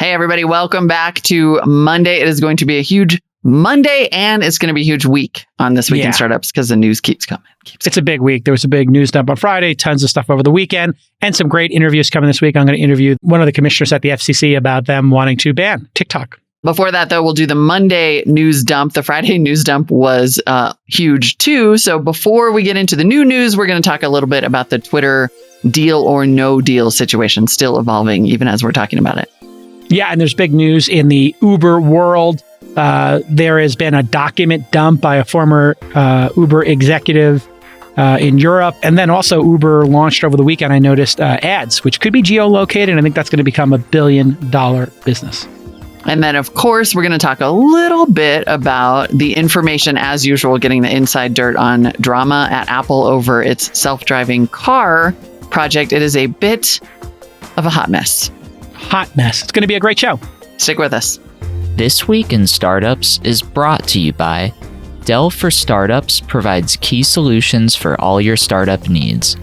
Hey, everybody. Welcome back to Monday. It is going to be a huge Monday, and it's going to be a huge week on This Week in Startups because the news keeps coming. It's a big week. There was a big news dump on Friday, tons of stuff over the weekend, and some great interviews coming this week. I'm going to interview one of the commissioners at the FCC about them wanting to ban TikTok. Before that, though, we'll do the Monday news dump. The Friday news dump was huge, too. So before we get into the new news, we're going to talk a little bit about the Twitter deal or no deal situation, still evolving even as we're talking about it. Yeah, and there's big news in the Uber world. There has been a document dump by a former Uber executive in Europe. And then also Uber launched over the weekend, I noticed, ads, which could be geolocated. I think that's going to become $1 billion business. And then, of course, we're going to talk a little bit about the information, as usual, getting the inside dirt on drama at Apple over its self-driving car project. It is a bit of a hot mess. Hot mess. It's going to be a great show. Stick with us. This Week in Startups is brought to you by Dell For Startups provides key solutions for all your startup needs.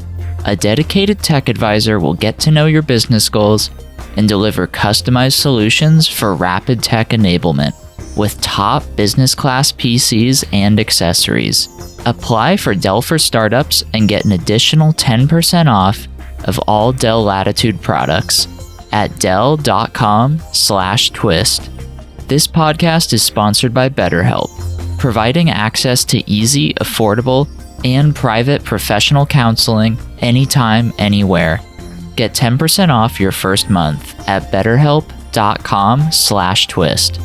A dedicated tech advisor will get to know your business goals and deliver customized solutions for rapid tech enablement with top business class PCs and accessories. Apply for Dell For Startups and get an additional 10% off of all Dell Latitude products at dell.com/twist. This podcast is sponsored by BetterHelp, providing access to easy, affordable, and private professional counseling anytime, anywhere. Get 10% off your first month at betterhelp.com/twist.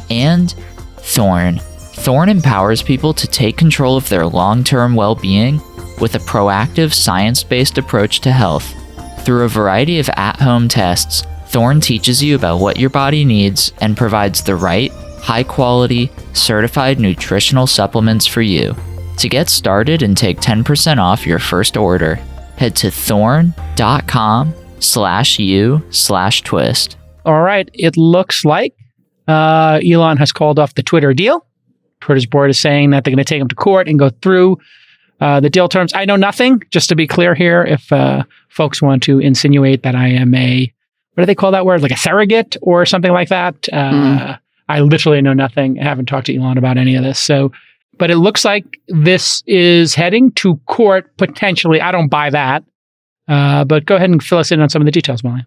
And Thorne. Thorne empowers people to take control of their long-term well-being with a proactive, science-based approach to health. Through a variety of at-home tests, Thorne teaches you about what your body needs and provides the right, high-quality, certified nutritional supplements for you. To get started and take 10% off your first order, head to thorne.com/u/twist. All right. It looks like Elon has called off the Twitter deal. Twitter's board is saying that they're going to take him to court and go through the deal terms. I know nothing, just to be clear here, if folks want to insinuate that I am what do they call that word? Like a surrogate or something like that. I literally know nothing. I haven't talked to Elon about any of this. But it looks like this is heading to court potentially. I don't buy that. But go ahead and fill us in on some of the details, Molly.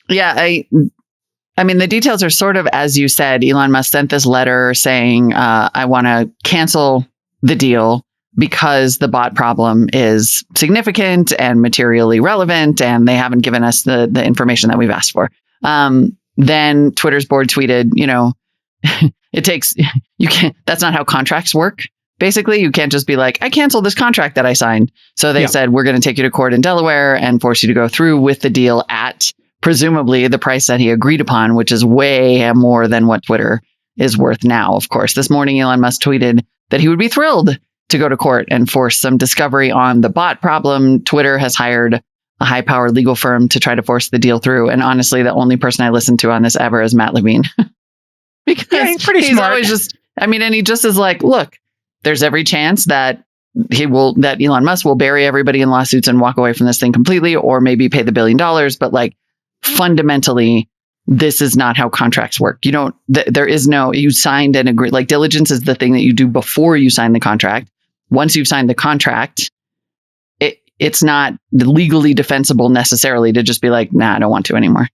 Yeah, I mean, the details are sort of, as you said, Elon Musk sent this letter saying, I want to cancel the deal because the bot problem is significant and materially relevant, and they haven't given us the information that we've asked for. Then Twitter's board tweeted, that's not how contracts work. Basically, you can't just be like, I canceled this contract that I signed. So they said, we're going to take you to court in Delaware and force you to go through with the deal at presumably the price that he agreed upon, which is way more than what Twitter is worth now. Of course, this morning, Elon Musk tweeted that he would be thrilled to go to court and force some discovery on the bot problem. Twitter has hired a high-powered legal firm to try to force the deal through. And honestly, the only person I listen to on this ever is Matt Levine. Because he's pretty smart. Always just, and he just is like, look, there's every chance that Elon Musk will bury everybody in lawsuits and walk away from this thing completely, or maybe pay the $1 billion. But fundamentally, this is not how contracts work. There is no, you signed an agreement. Like, diligence is the thing that you do before you sign the contract. Once you've signed the contract, it's not legally defensible necessarily to just be like, nah, I don't want to anymore.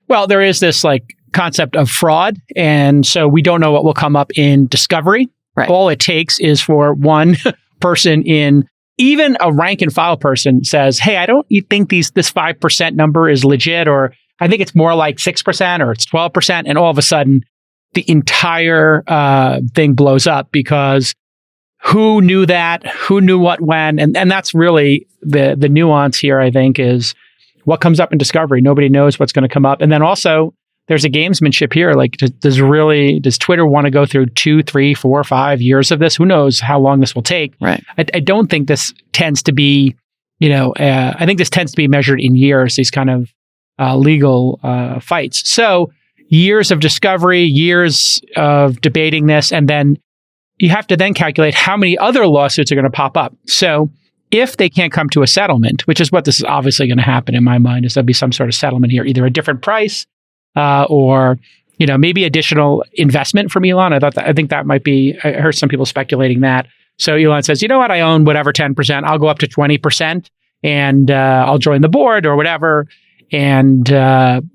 Well, there is this concept of fraud. And so we don't know what will come up in discovery. Right. All it takes is for one person even a rank and file person says, hey, I don't think this 5% number is legit, or I think it's more like 6% or it's 12%. And all of a sudden, the entire thing blows up because who knew that? Who knew what when? And that's really the nuance here, I think, is what comes up in discovery. Nobody knows what's going to come up. And then also, there's a gamesmanship here. Does Twitter want to go through 2, 3, 4, 5 years of this? Who knows how long this will take? Right. I don't think this tends to be, I think this tends to be measured in years, these kind of legal fights. So years of discovery, years of debating this, and then you have to then calculate how many other lawsuits are going to pop up. So if they can't come to a settlement, which is what this is obviously going to happen in my mind, is there'll be some sort of settlement here, either a different price or maybe additional investment from Elon. I think that might be. I heard some people speculating that. So Elon says, you know what, I own whatever 10%. I'll go up to 20%, and I'll join the board or whatever, and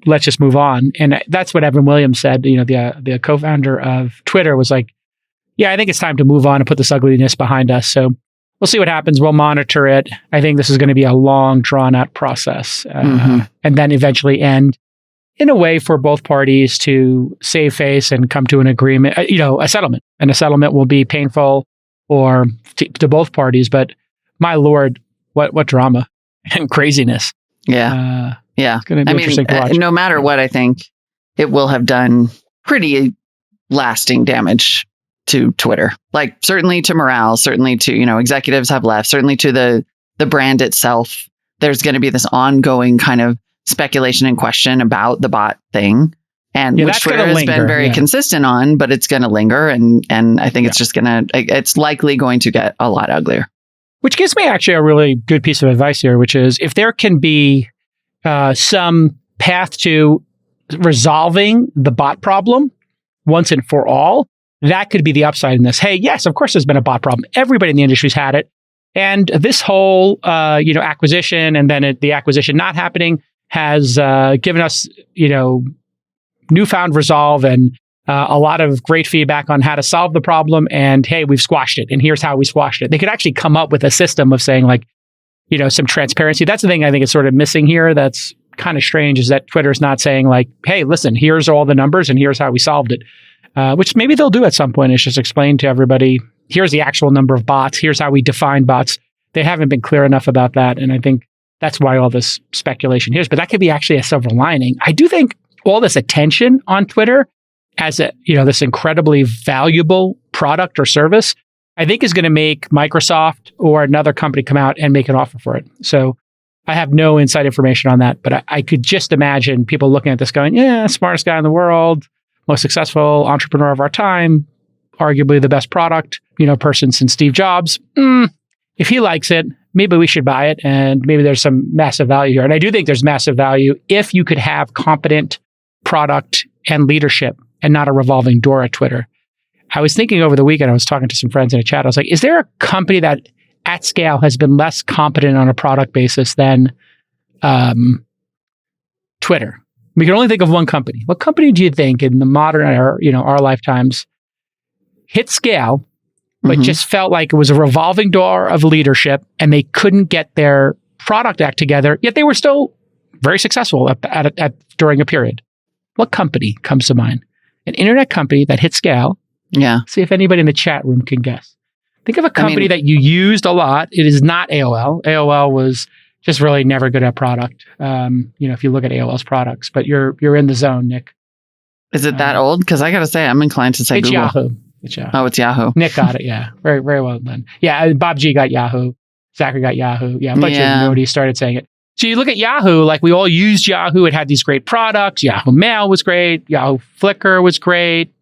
let's just move on. And that's what Evan Williams said. The co-founder of Twitter was like, yeah, I think it's time to move on and put this ugliness behind us. So we'll see what happens. We'll monitor it. I think this is going to be a long, drawn-out process, and then eventually end in a way for both parties to save face and come to an agreement, a settlement. And a settlement will be painful or to both parties. But my Lord, what drama and craziness. Yeah. It's going to be interesting to watch. No matter what, I think it will have done pretty lasting damage to Twitter. Like certainly to morale, certainly to, executives have left, certainly to the brand itself. There's going to be this ongoing kind of speculation and question about the bot thing, and which Twitter has been very consistent on, but it's going to linger, and I think it's likely going to get a lot uglier. Which gives me actually a really good piece of advice here, which is if there can be some path to resolving the bot problem once and for all, that could be the upside in this. Hey, yes, of course there's been a bot problem. Everybody in the industry's had it. And this whole, acquisition and then the acquisition not happening has given us, newfound resolve and a lot of great feedback on how to solve the problem. And hey, we've squashed it. And here's how we squashed it. They could actually come up with a system of saying some transparency. That's the thing I think is sort of missing here. That's kind of strange, is that Twitter's not saying hey, listen, here's all the numbers and here's how we solved it. Which maybe they'll do at some point. It's just explain to everybody, here's the actual number of bots. Here's how we define bots. They haven't been clear enough about that. And I think that's why all this speculation here is. But that could be actually a silver lining. I do think all this attention on Twitter as this incredibly valuable product or service, I think is going to make Microsoft or another company come out and make an offer for it. So I have no inside information on that, but I could just imagine people looking at this going, yeah, smartest guy in the world, most successful entrepreneur of our time, arguably the best product, person since Steve Jobs. If he likes it, maybe we should buy it, and maybe there's some massive value here. And I do think there's massive value if you could have competent product and leadership and not a revolving door at Twitter. I was thinking over the weekend, I was talking to some friends in a chat. I was like, is there a company that at scale has been less competent on a product basis than Twitter? We can only think of one company. What company do you think in the modern era, our lifetimes, hit scale, but just felt like it was a revolving door of leadership and they couldn't get their product act together, yet they were still very successful during a period? What company comes to mind? An internet company that hit scale. Yeah. See if anybody in the chat room can guess. Think of a company that you used a lot. It is not AOL. AOL was just really never good at product. If you look at AOL's products, but you're in the zone, Nick. Is it that old? Because I got to say, I'm inclined to say it's Google. Yahoo. It's Yahoo. Oh, it's Yahoo. Nick got it. Yeah. Very, very well done. Yeah. Bob G got Yahoo. Zachary got Yahoo. Yeah. A bunch of noties started saying it. So you look at Yahoo, we all used Yahoo. It had these great products. Yahoo Mail was great. Yahoo Flickr was great.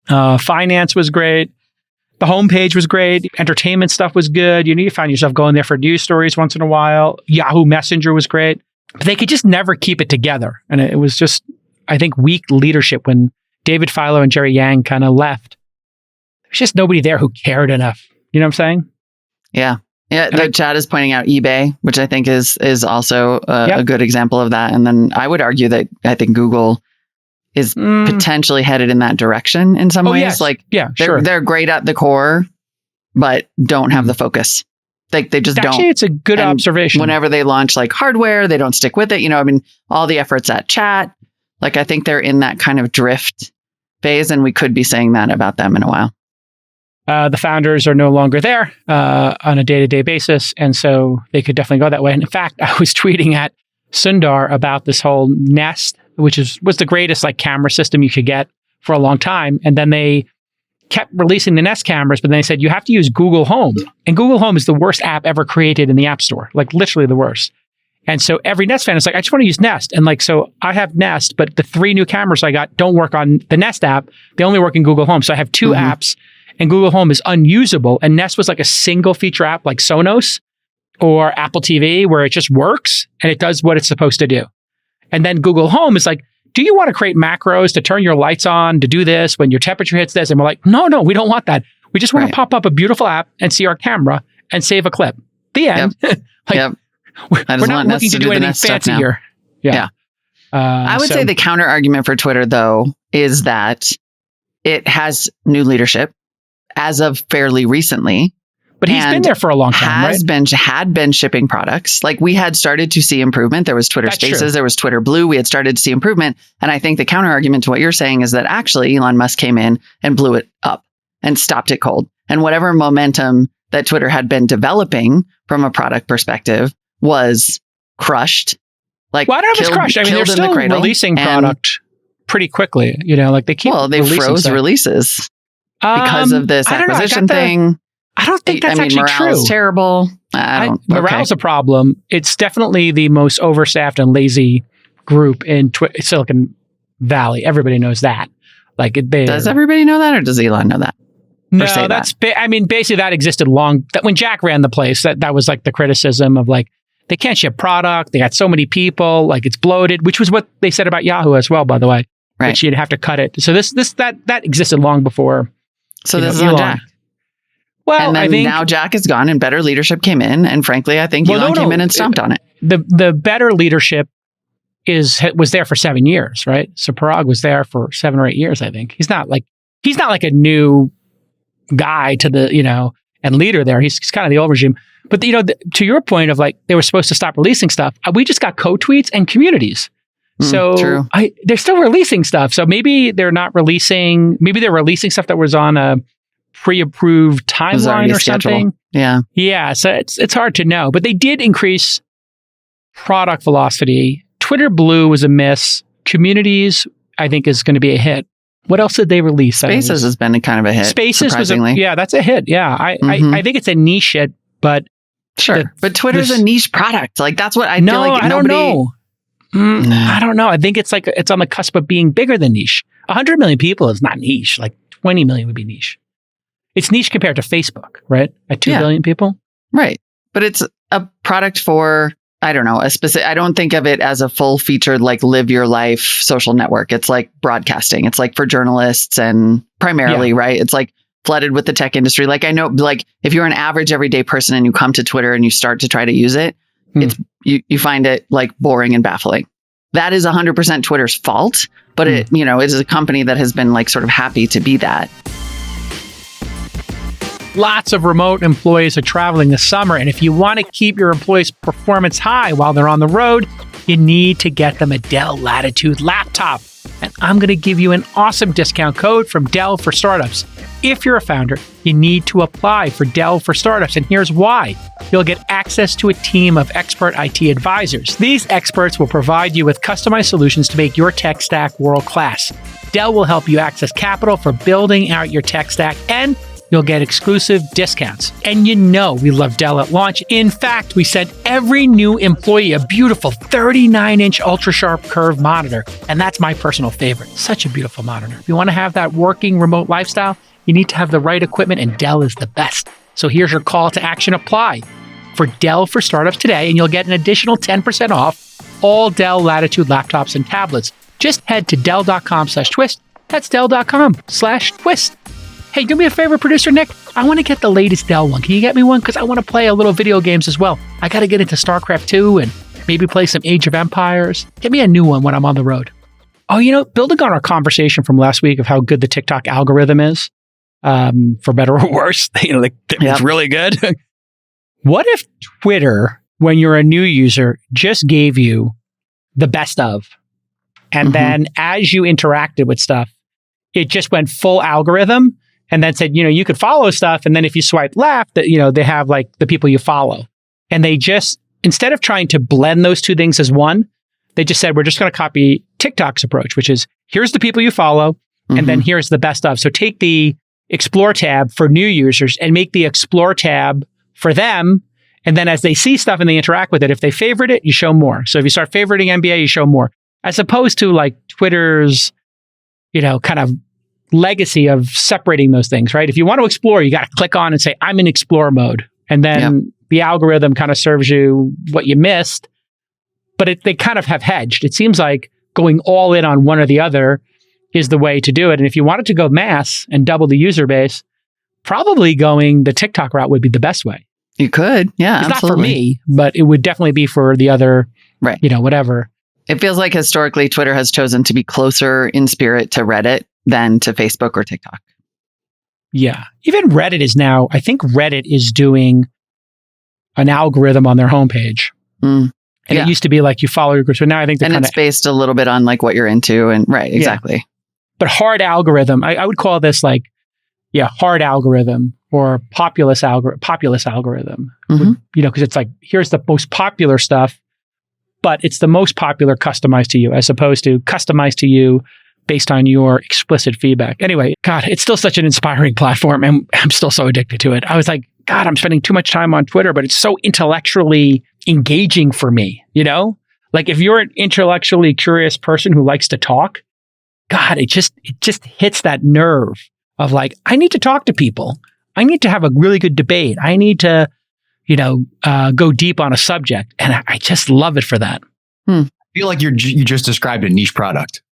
Finance was great. The homepage was great. Entertainment stuff was good. You find yourself going there for news stories once in a while. Yahoo Messenger was great. But they could just never keep it together. And it was just, I think, weak leadership when David Filo and Jerry Yang kind of left. There's just nobody there who cared enough. You know what I'm saying? Yeah. Yeah. The chat is pointing out eBay, which I think is also a good example of that. And then I would argue that I think Google is potentially headed in that direction in some ways. Yes. They're great at the core, but don't have the focus. They just don't. Actually, it's a good observation. Whenever they launch hardware, they don't stick with it. All the efforts at chat, I think they're in that kind of drift phase, and we could be saying that about them in a while. The founders are no longer there on a day-to-day basis, and so they could definitely go that way. And in fact, I was tweeting at Sundar about this whole Nest, which was the greatest camera system you could get for a long time. And then they kept releasing the Nest cameras, but then they said, you have to use Google Home. And Google Home is the worst app ever created in the App Store, literally the worst. And so every Nest fan is I just want to use Nest. And so I have Nest, but the 3 new cameras I got don't work on the Nest app. They only work in Google Home. So I have 2 apps, and Google Home is unusable. And Nest was a single feature app like Sonos or Apple TV, where it just works and it does what it's supposed to do. And then Google Home is do you want to create macros to turn your lights on, to do this when your temperature hits this? And we're like, no, we don't want that. We just want to pop up a beautiful app and see our camera and save a clip. The end. We're not looking to do anything fancy here. Yeah. I would say the counter argument for Twitter, though, is that it has new leadership as of fairly recently. But he's been there for a long time, right? Had been shipping products. Like we had started to see improvement. There was Twitter Spaces, there was Twitter Blue. We had started to see improvement. And I think the counter argument to what you're saying is that actually Elon Musk came in and blew it up and stopped it cold. And whatever momentum that Twitter had been developing from a product perspective was crushed. Like, well, I don't know if it's crushed. I mean, they're still releasing product pretty quickly. You know, like they keep they froze releases because of this acquisition thing. I don't think that's actually true. Morale's terrible. Morale's a problem. It's definitely the most overstaffed and lazy group in Silicon Valley. Everybody knows that. Like, does everybody know that, or does Elon know that? No, basically that existed when Jack ran the place. That was like the criticism of like they can't ship product. They got so many people, like it's bloated, which was what they said about Yahoo as well, by the way. Right, that you'd have to cut it. So that existed long before. So this is on Jack. Well, and then now Jack is gone and better leadership came in. And frankly, I think Elon came in and stomped on it. The better leadership was there for 7 years, right? So Parag was there for 7 or 8 years, I think. He's not like a new guy to the, and leader there. He's kind of the old regime. But, to your point of like, they were supposed to stop releasing stuff. We just got code tweets and communities. So true. They're still releasing stuff. So maybe they're releasing stuff that was on a pre-approved timeline or something. Yeah. So it's hard to know, but they did increase product velocity. Twitter Blue was a miss. Communities, I think, is going to be a hit. What else did they release? Spaces has been kind of a hit. Spaces that's a hit. Yeah. I think it's a niche hit, but sure. But Twitter's a niche product. Like that's what I feel like. I don't know. I don't know. I think it's on the cusp of being bigger than niche. 100 million people is not niche. Like 20 million would be niche. It's niche compared to Facebook, right? At 2 billion people? Right. But it's a product for, I don't know, I don't think of it as a full-featured, like, live your life social network. It's like broadcasting. It's like for journalists and primarily, right? It's like flooded with the tech industry. Like, I know, like, if you're an average everyday person and you come to Twitter and you start to try to use it, it's you find it, like, boring and baffling. That is 100% Twitter's fault, but it is a company that has been, like, sort of happy to be that. Lots of remote employees are traveling this summer, and if you want to keep your employees' performance high while they're on the road, you need to get them a Dell Latitude laptop. And I'm going to give you an awesome discount code from Dell for Startups. If you're a founder, you need to apply for Dell for Startups, and here's why. You'll get access to a team of expert IT advisors. These experts will provide you with customized solutions to make your tech stack world-class. Dell will help you access capital for building out your tech stack, and you'll get exclusive discounts. And we love Dell at launch. In fact, we sent every new employee a beautiful 39-inch ultra-sharp curved monitor. And that's my personal favorite. Such a beautiful monitor. If you want to have that working remote lifestyle, you need to have the right equipment, and Dell is the best. So here's your call to action. Apply for Dell for Startups today, and you'll get an additional 10% off all Dell Latitude laptops and tablets. Just head to Dell.com/twist. That's Dell.com/twist. Hey, do me a favor, producer Nick. I want to get the latest Dell one. Can you get me one? Because I want to play a little video games as well. I got to get into StarCraft 2 and maybe play some Age of Empires. Get me a new one when I'm on the road. Oh, building on our conversation from last week of how good the TikTok algorithm is, for better or worse, it's really good. What if Twitter, when you're a new user, just gave you the best of, and then as you interacted with stuff, it just went full algorithm? And then said, you could follow stuff. And then if you swipe left, they have like the people you follow. And they just, instead of trying to blend those two things as one, they just said, we're just going to copy TikTok's approach, which is here's the people you follow. And then here's the best of. So take the Explore tab for new users and make the Explore tab for them. And then as they see stuff and they interact with it, if they favorite it, you show more. So if you start favoriting NBA, you show more. As opposed to like Twitter's, kind of legacy of separating those things, right? If you want to explore, you got to click on and say, I'm in explore mode. And then the algorithm kind of serves you what you missed, but they kind of have hedged. It seems like going all in on one or the other is the way to do it. And if you wanted to go mass and double the user base, probably going the TikTok route would be the best way. You could. Yeah, it's absolutely. not for me, but it would definitely be for the other, right? Whatever. It feels like historically Twitter has chosen to be closer in spirit to Reddit than to Facebook or TikTok. Yeah. Even Reddit is now, I think Reddit is doing an algorithm on their homepage. And it used to be like you follow your group. So now I think it's based a little bit on like what you're into and right, exactly. Yeah. But hard algorithm, I would call this like, hard algorithm or populist algorithm. Because it's like, here's the most popular stuff, but it's the most popular customized to you as opposed to customized to you based on your explicit feedback. Anyway, God, it's still such an inspiring platform and I'm still so addicted to it. I was like, God, I'm spending too much time on Twitter, but it's so intellectually engaging for me, Like if you're an intellectually curious person who likes to talk, God, it just hits that nerve of like, I need to talk to people. I need to have a really good debate. I need to, go deep on a subject. And I just love it for that. I feel like you just described a niche product.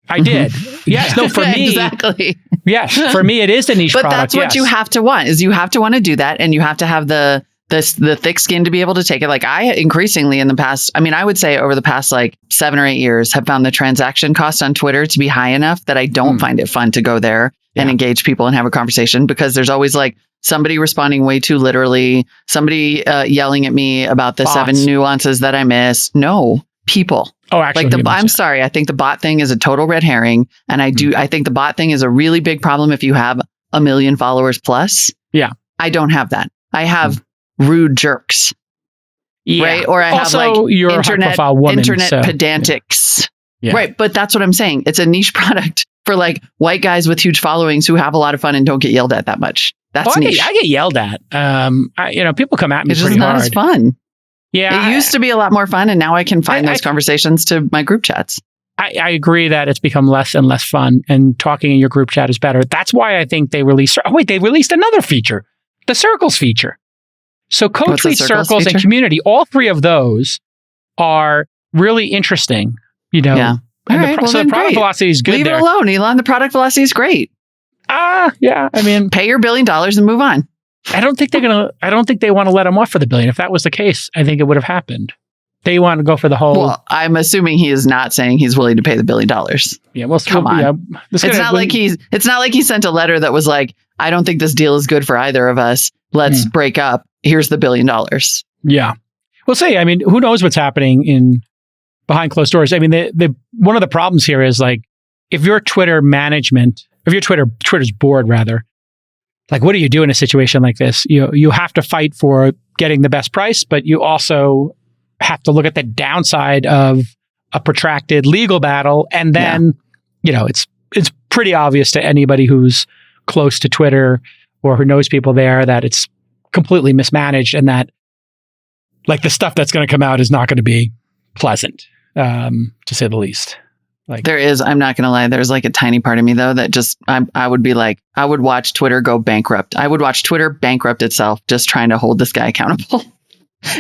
I did. Yes. No, for me. Exactly. Yes. For me, it is a niche but product. But that's what you have to want is you have to want to do that. And you have to have the thick skin to be able to take it. Like I increasingly in the past, I would say over the past like 7 or 8 years have found the transaction cost on Twitter to be high enough that I don't find it fun to go there and engage people and have a conversation because there's always like somebody responding way too literally, somebody yelling at me about the Bots. 7 nuances that I miss. No, people. Oh, actually, like I'm sorry. I think the bot thing is a total red herring. And I think the bot thing is a really big problem if you have 1 million followers plus. Yeah. I don't have that. I have rude jerks. Yeah. Right. Or I also, have like you're internet pedantics. Yeah. Right. But that's what I'm saying. It's a niche product for like white guys with huge followings who have a lot of fun and don't get yelled at that much. That's niche. I get yelled at. People come at me it's pretty hard. It's just not as fun. Yeah. It used to be a lot more fun. And now I can find those conversations to my group chats. I agree that it's become less and less fun and talking in your group chat is better. That's why I think they released another feature, the circles feature. So co-tweet circles and community, all 3 of those are really interesting, Yeah. So the product velocity is good. Leave there. it alone, Elon. The product velocity is great. Yeah. Pay your $1 billion and move on. I don't think they want to let him off for the $1 billion. If that was the case, I think it would have happened. They want to go for the whole. Well, I'm assuming he is not saying he's willing to pay the $1 billion. Yeah, well, come on. Yeah, it's not like he sent a letter that was like, I don't think this deal is good for either of us. Let's break up. Here's the $1 billion. Yeah. We'll see. Who knows what's happening in behind closed doors? The one of the problems here is like, if you're Twitter's board rather, like, what do you do in a situation like this? You have to fight for getting the best price, but you also have to look at the downside of a protracted legal battle. And then, it's pretty obvious to anybody who's close to Twitter or who knows people there that it's completely mismanaged and that like the stuff that's going to come out is not going to be pleasant, to say the least. Like there is, I'm not going to lie. There's like a tiny part of me though, that just, I would be like, I would watch Twitter go bankrupt. I would watch Twitter bankrupt itself, just trying to hold this guy accountable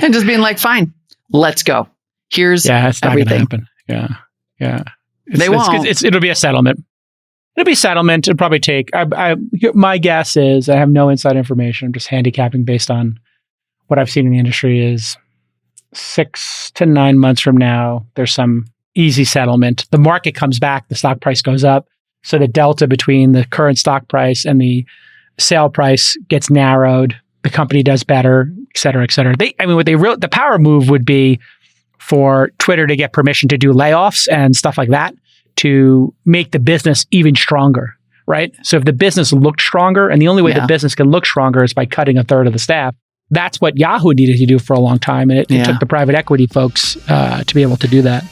and just being like, fine, let's go. Here's it's not everything. Gonna happen. Yeah. They won't. It'll be a settlement. It'll probably take, my guess is, I have no inside information. I'm just handicapping based on what I've seen in the industry is 6 to 9 months from now, there's some easy settlement. The market comes back, the stock price goes up. So the delta between the current stock price and the sale price gets narrowed. The company does better, et cetera, et cetera. The power move would be for Twitter to get permission to do layoffs and stuff like that to make the business even stronger, right? So if the business looked stronger, and the only way the business can look stronger is by cutting a third of the staff, that's what Yahoo needed to do for a long time. And it took the private equity folks to be able to do that.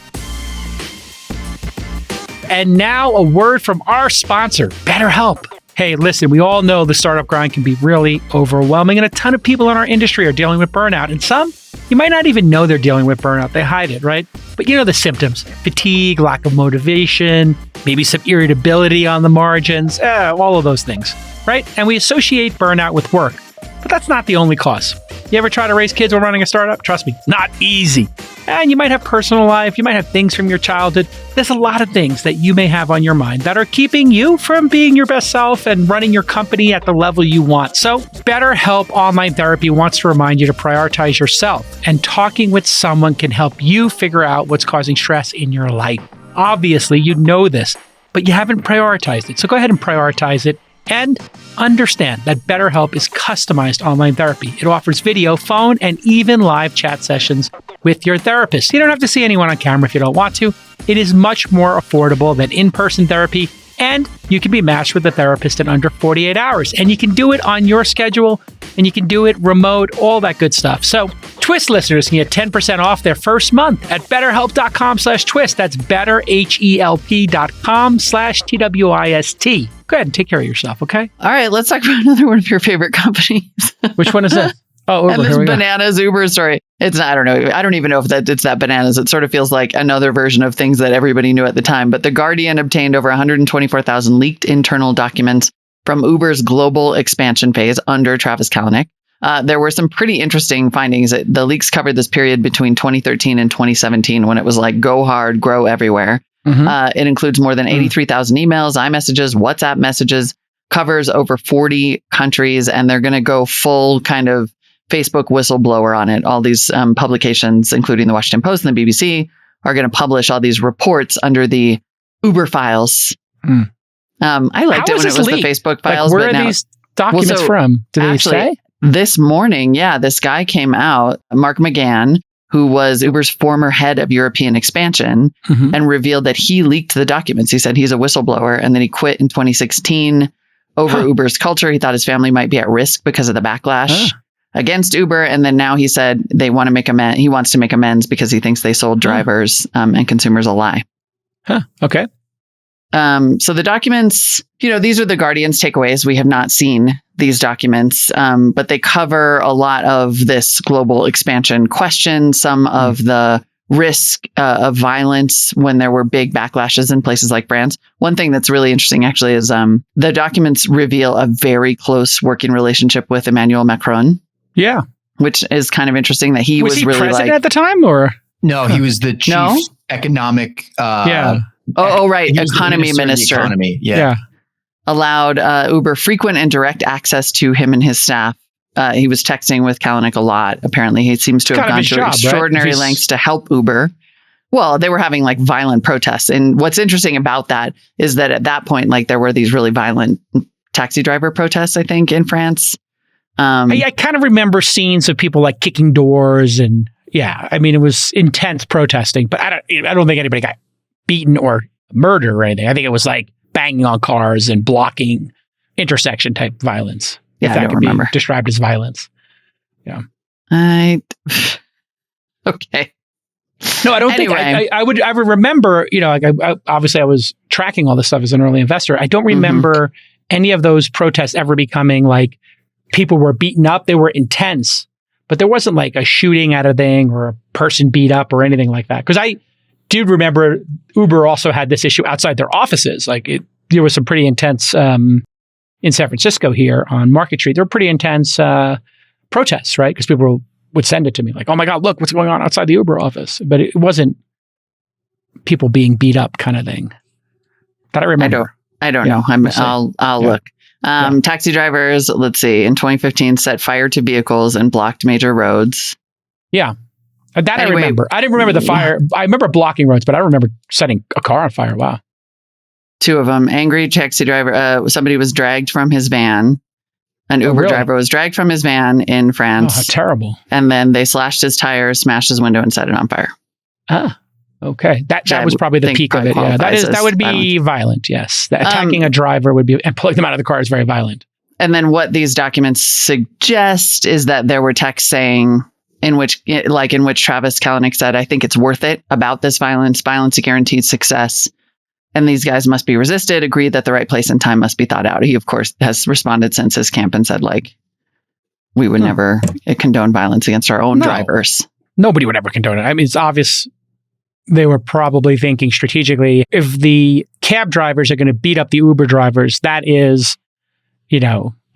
And now a word from our sponsor, BetterHelp. Hey, listen, we all know the startup grind can be really overwhelming, and a ton of people in our industry are dealing with burnout. And some, you might not even know they're dealing with burnout. They hide it, right? But you know the symptoms: fatigue, lack of motivation, maybe some irritability on the margins, all of those things, right? And we associate burnout with work. But that's not the only cause. You ever try to raise kids while running a startup? Trust me, not easy. And you might have personal life. You might have things from your childhood. There's a lot of things that you may have on your mind that are keeping you from being your best self and running your company at the level you want. So BetterHelp Online Therapy wants to remind you to prioritize yourself. And talking with someone can help you figure out what's causing stress in your life. Obviously, you know this, but you haven't prioritized it. So go ahead and prioritize it. And understand that BetterHelp is customized online therapy. It offers video, phone, and even live chat sessions with your therapist. You don't have to see anyone on camera if you don't want to. It is much more affordable than in-person therapy, and you can be matched with a therapist in under 48 hours. And you can do it on your schedule, and you can do it remote, all that good stuff. So Twist listeners can get 10% off their first month at betterhelp.com/twist. That's betterhelp.com/TWIST. Go ahead and take care of yourself, okay? All right, let's talk about another one of your favorite companies. Which one is this? Oh, Uber. And this bananas Uber story. It's not, I don't know. I don't even know if it's that bananas. It sort of feels like another version of things that everybody knew at the time. But The Guardian obtained over 124,000 leaked internal documents from Uber's global expansion phase under Travis Kalanick. There were some pretty interesting findings. The leaks covered this period between 2013 and 2017 when it was like go hard, grow everywhere. Mm-hmm. It includes more than 83,000 emails, iMessages, WhatsApp messages, covers over 40 countries, and they're going to go full kind of Facebook whistleblower on it. All these publications, including the Washington Post and the BBC, are going to publish all these reports under the Uber files. I liked it when it was the Facebook files. Like, where are these documents from? Do they say? This morning, this guy came out, Mark McGann, who was Uber's former head of European expansion, and revealed that he leaked the documents. He said he's a whistleblower, and then he quit in 2016 over Uber's culture. He thought his family might be at risk because of the backlash against Uber. And then now he said he wants to make amends because he thinks they sold drivers and consumers a lie. Okay. So the documents, these are the Guardian's takeaways. We have not seen these documents, but they cover a lot of this global expansion question, some of the risk of violence when there were big backlashes in places like France. One thing that's really interesting, actually, is the documents reveal a very close working relationship with Emmanuel Macron. Yeah. Which is kind of interesting that he was really president at the time, or? No, he was the chief economic... right. Economy minister. Economy. Yeah. Allowed Uber frequent and direct access to him and his staff. He was texting with Kalanick a lot. Apparently, he seems to have gone to extraordinary lengths to help Uber. Well, they were having like violent protests. And what's interesting about that is that at that point, like there were these really violent taxi driver protests, I think, in France. I kind of remember scenes of people like kicking doors and it was intense protesting, but I don't think anybody got beaten or murdered or anything. I think it was like banging on cars and blocking intersection type violence. Yeah, I don't remember. Described as violence. Yeah. Okay. No, I don't think I would remember, obviously I was tracking all this stuff as an early investor. I don't remember any of those protests ever becoming like people were beaten up. They were intense, but there wasn't like a shooting at a thing or a person beat up or anything like that. Because I do remember Uber also had this issue outside their offices. There was some pretty intense, in San Francisco here on Market Street, there were pretty intense protests, right? Because people would send it to me like, oh my God, look what's going on outside the Uber office. But it wasn't people being beat up kind of thing that I remember. I don't know. I'll look. Taxi drivers, let's see, in 2015 set fire to vehicles and blocked major roads. Yeah. That I remember. I didn't remember the fire. I remember blocking roads, but I don't remember setting a car on fire. Wow. 2 of them. Angry taxi driver. Somebody was dragged from his van. An Uber driver was dragged from his van in France. Oh, how terrible. And then they slashed his tires, smashed his window, and set it on fire. Ah, okay. That was probably the peak of it. Yeah, that would be violent. Yes. Attacking a driver would be, and pulling them out of the car is very violent. And then what these documents suggest is that there were texts saying, in which Travis Kalanick said, I think it's worth it about this violence. Violence guarantees success. And these guys must be resisted, agreed that the right place and time must be thought out. He, of course, has responded since his camp and said, we would never condone violence against our own drivers. Nobody would ever condone it. I mean, it's obvious they were probably thinking strategically, if the cab drivers are going to beat up the Uber drivers, that is,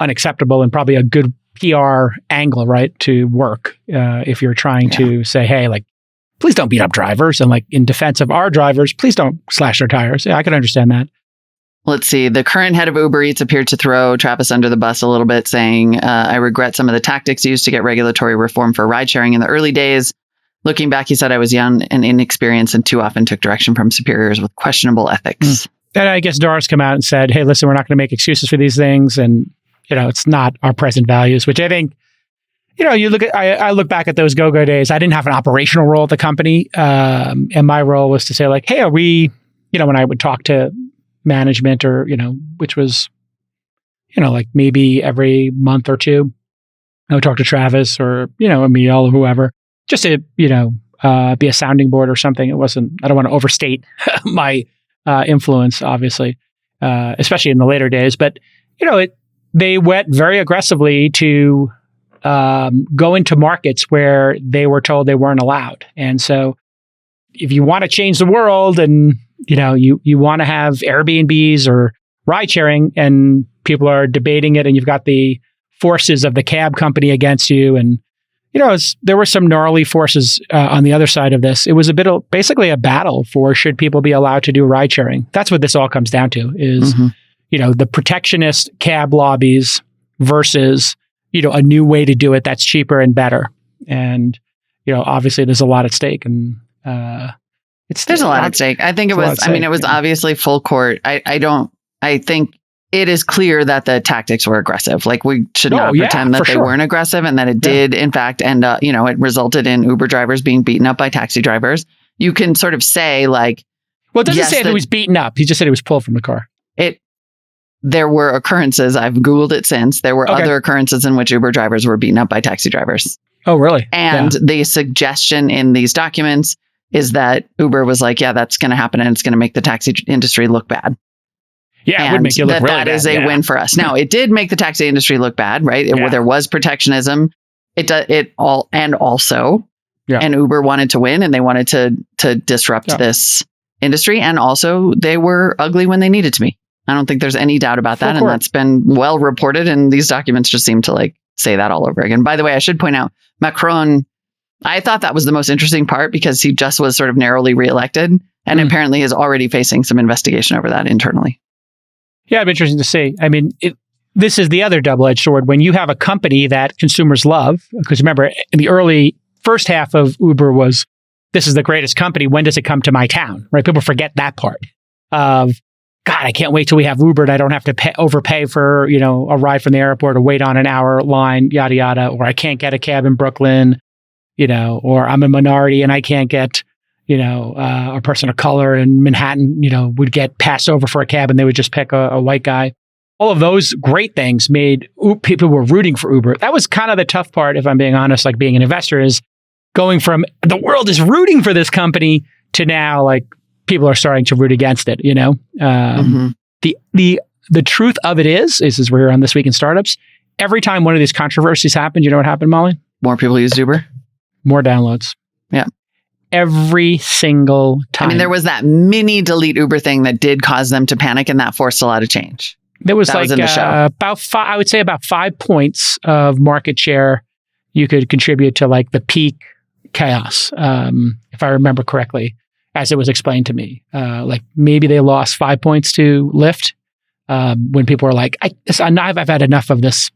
unacceptable and probably a good PR angle, right, to work if you're trying to say, hey, please don't beat up drivers. And like in defense of our drivers, please don't slash their tires. Yeah, I can understand that. Let's see. The current head of Uber Eats appeared to throw Travis under the bus a little bit, saying, I regret some of the tactics used to get regulatory reform for ride sharing in the early days. Looking back, he said, I was young and inexperienced and too often took direction from superiors with questionable ethics. And I guess Doris come out and said, hey, listen, we're not going to make excuses for these things. And, it's not our present values, which I think, you look at, I look back at those go-go days. I didn't have an operational role at the company. And my role was to say like, hey, are we, when I would talk to management or, which was, like maybe every month or two, I would talk to Travis or, Emil or whoever, just to, be a sounding board or something. It wasn't, I don't want to overstate my influence, obviously, especially in the later days. But, they went very aggressively to go into markets where they were told they weren't allowed. And so if you want to change the world and, you want to have Airbnbs or ride sharing and people are debating it and you've got the forces of the cab company against you. And, there were some gnarly forces on the other side of this. It was basically a battle for should people be allowed to do ride sharing. That's what this all comes down to is, the protectionist cab lobbies versus, a new way to do it that's cheaper and better. And, obviously there's a lot at stake and there's a lot at stake. I think it was, it was obviously full court. I think it is clear that the tactics were aggressive. Like we should not pretend that they weren't aggressive and that it did in fact end up, it resulted in Uber drivers being beaten up by taxi drivers. You can sort of say like, well, it doesn't say that he was beaten up. He just said he was pulled from the car. There were occurrences, I've Googled it since, there were other occurrences in which Uber drivers were beaten up by taxi drivers. Oh, really? And the suggestion in these documents is that Uber was like, yeah, that's going to happen and it's going to make the taxi industry look bad. Yeah, it would make you look really bad. That is a win for us. Now, it did make the taxi industry look bad, right? There was protectionism. And Uber wanted to win and they wanted to disrupt this industry. And also they were ugly when they needed to be. I don't think there's any doubt about that. And that's been well reported. And these documents just seem to like say that all over again. By the way, I should point out Macron, I thought that was the most interesting part because he just was sort of narrowly reelected and apparently is already facing some investigation over that internally. Yeah, it'd be interesting to see. I mean, this is the other double-edged sword. When you have a company that consumers love, because remember, in the early first half of Uber was, this is the greatest company. When does it come to my town? Right? People forget that part of, God, I can't wait till we have Uber and I don't have to overpay for, a ride from the airport or wait on an hour line, yada, yada. Or I can't get a cab in Brooklyn, or I'm a minority and I can't get, a person of color in Manhattan, would get passed over for a cab and they would just pick a white guy. All of those great things made people were rooting for Uber. That was kind of the tough part, if I'm being honest, like being an investor is going from the world is rooting for this company to now like people are starting to root against it, The truth of it is we're here on This Week in Startups. Every time one of these controversies happened, you know what happened, Molly? More people used Uber. More downloads. Yeah. Every single time. I mean, there was that mini delete Uber thing that did cause them to panic and that forced a lot of change. There was I would say about 5 points of market share you could contribute to like the peak chaos, if I remember correctly. As it was explained to me, like maybe they lost 5 points to Lyft when people were like, I've had enough of this,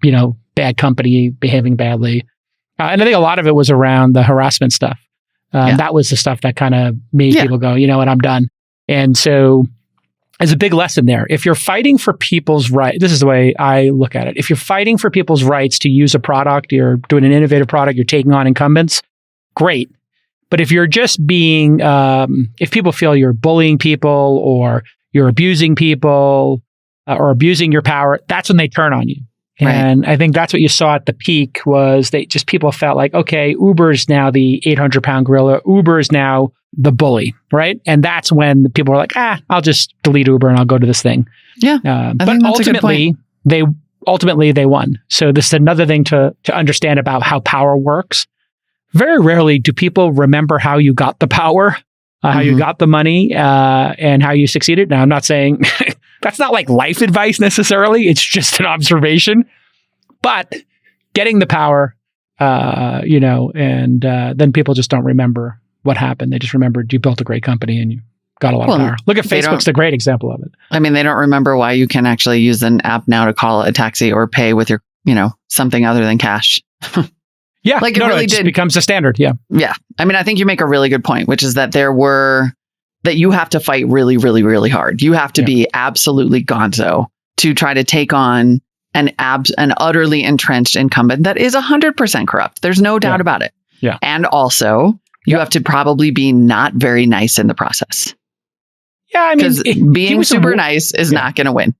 bad company behaving badly. And I think a lot of it was around the harassment stuff. That was the stuff that kind of made people go, you know what, I'm done. And so there's a big lesson there. If you're fighting for people's rights, this is the way I look at it. If you're fighting for people's rights to use a product, you're doing an innovative product, you're taking on incumbents, great. But if you're just being, if people feel you're bullying people or you're abusing people or abusing your power, that's when they turn on you. Right. And I think that's what you saw at the peak was people felt like, okay, Uber's now the 800-pound gorilla. Uber is now the bully, right? And that's when the people were like, I'll just delete Uber and I'll go to this thing. Yeah. But ultimately, they won. So this is another thing to understand about how power works. Very rarely do people remember how you got the power, how you got the money, and how you succeeded. Now, I'm not saying that's not like life advice necessarily. It's just an observation. But getting the power, and then people just don't remember what happened. They just remembered you built a great company and you got a lot of power. Look at Facebook's a great example of it. I mean, they don't remember why you can actually use an app now to call a taxi or pay with your, something other than cash. Yeah. Like it just becomes a standard. Yeah. Yeah. I mean, I think you make a really good point, which is that that you have to fight really, really, really hard. You have to be absolutely gonzo to try to take on an utterly entrenched incumbent that is 100% corrupt. There's no doubt about it. Yeah. And also, you have to probably be not very nice in the process. Yeah, I mean, because being super nice is not going to win.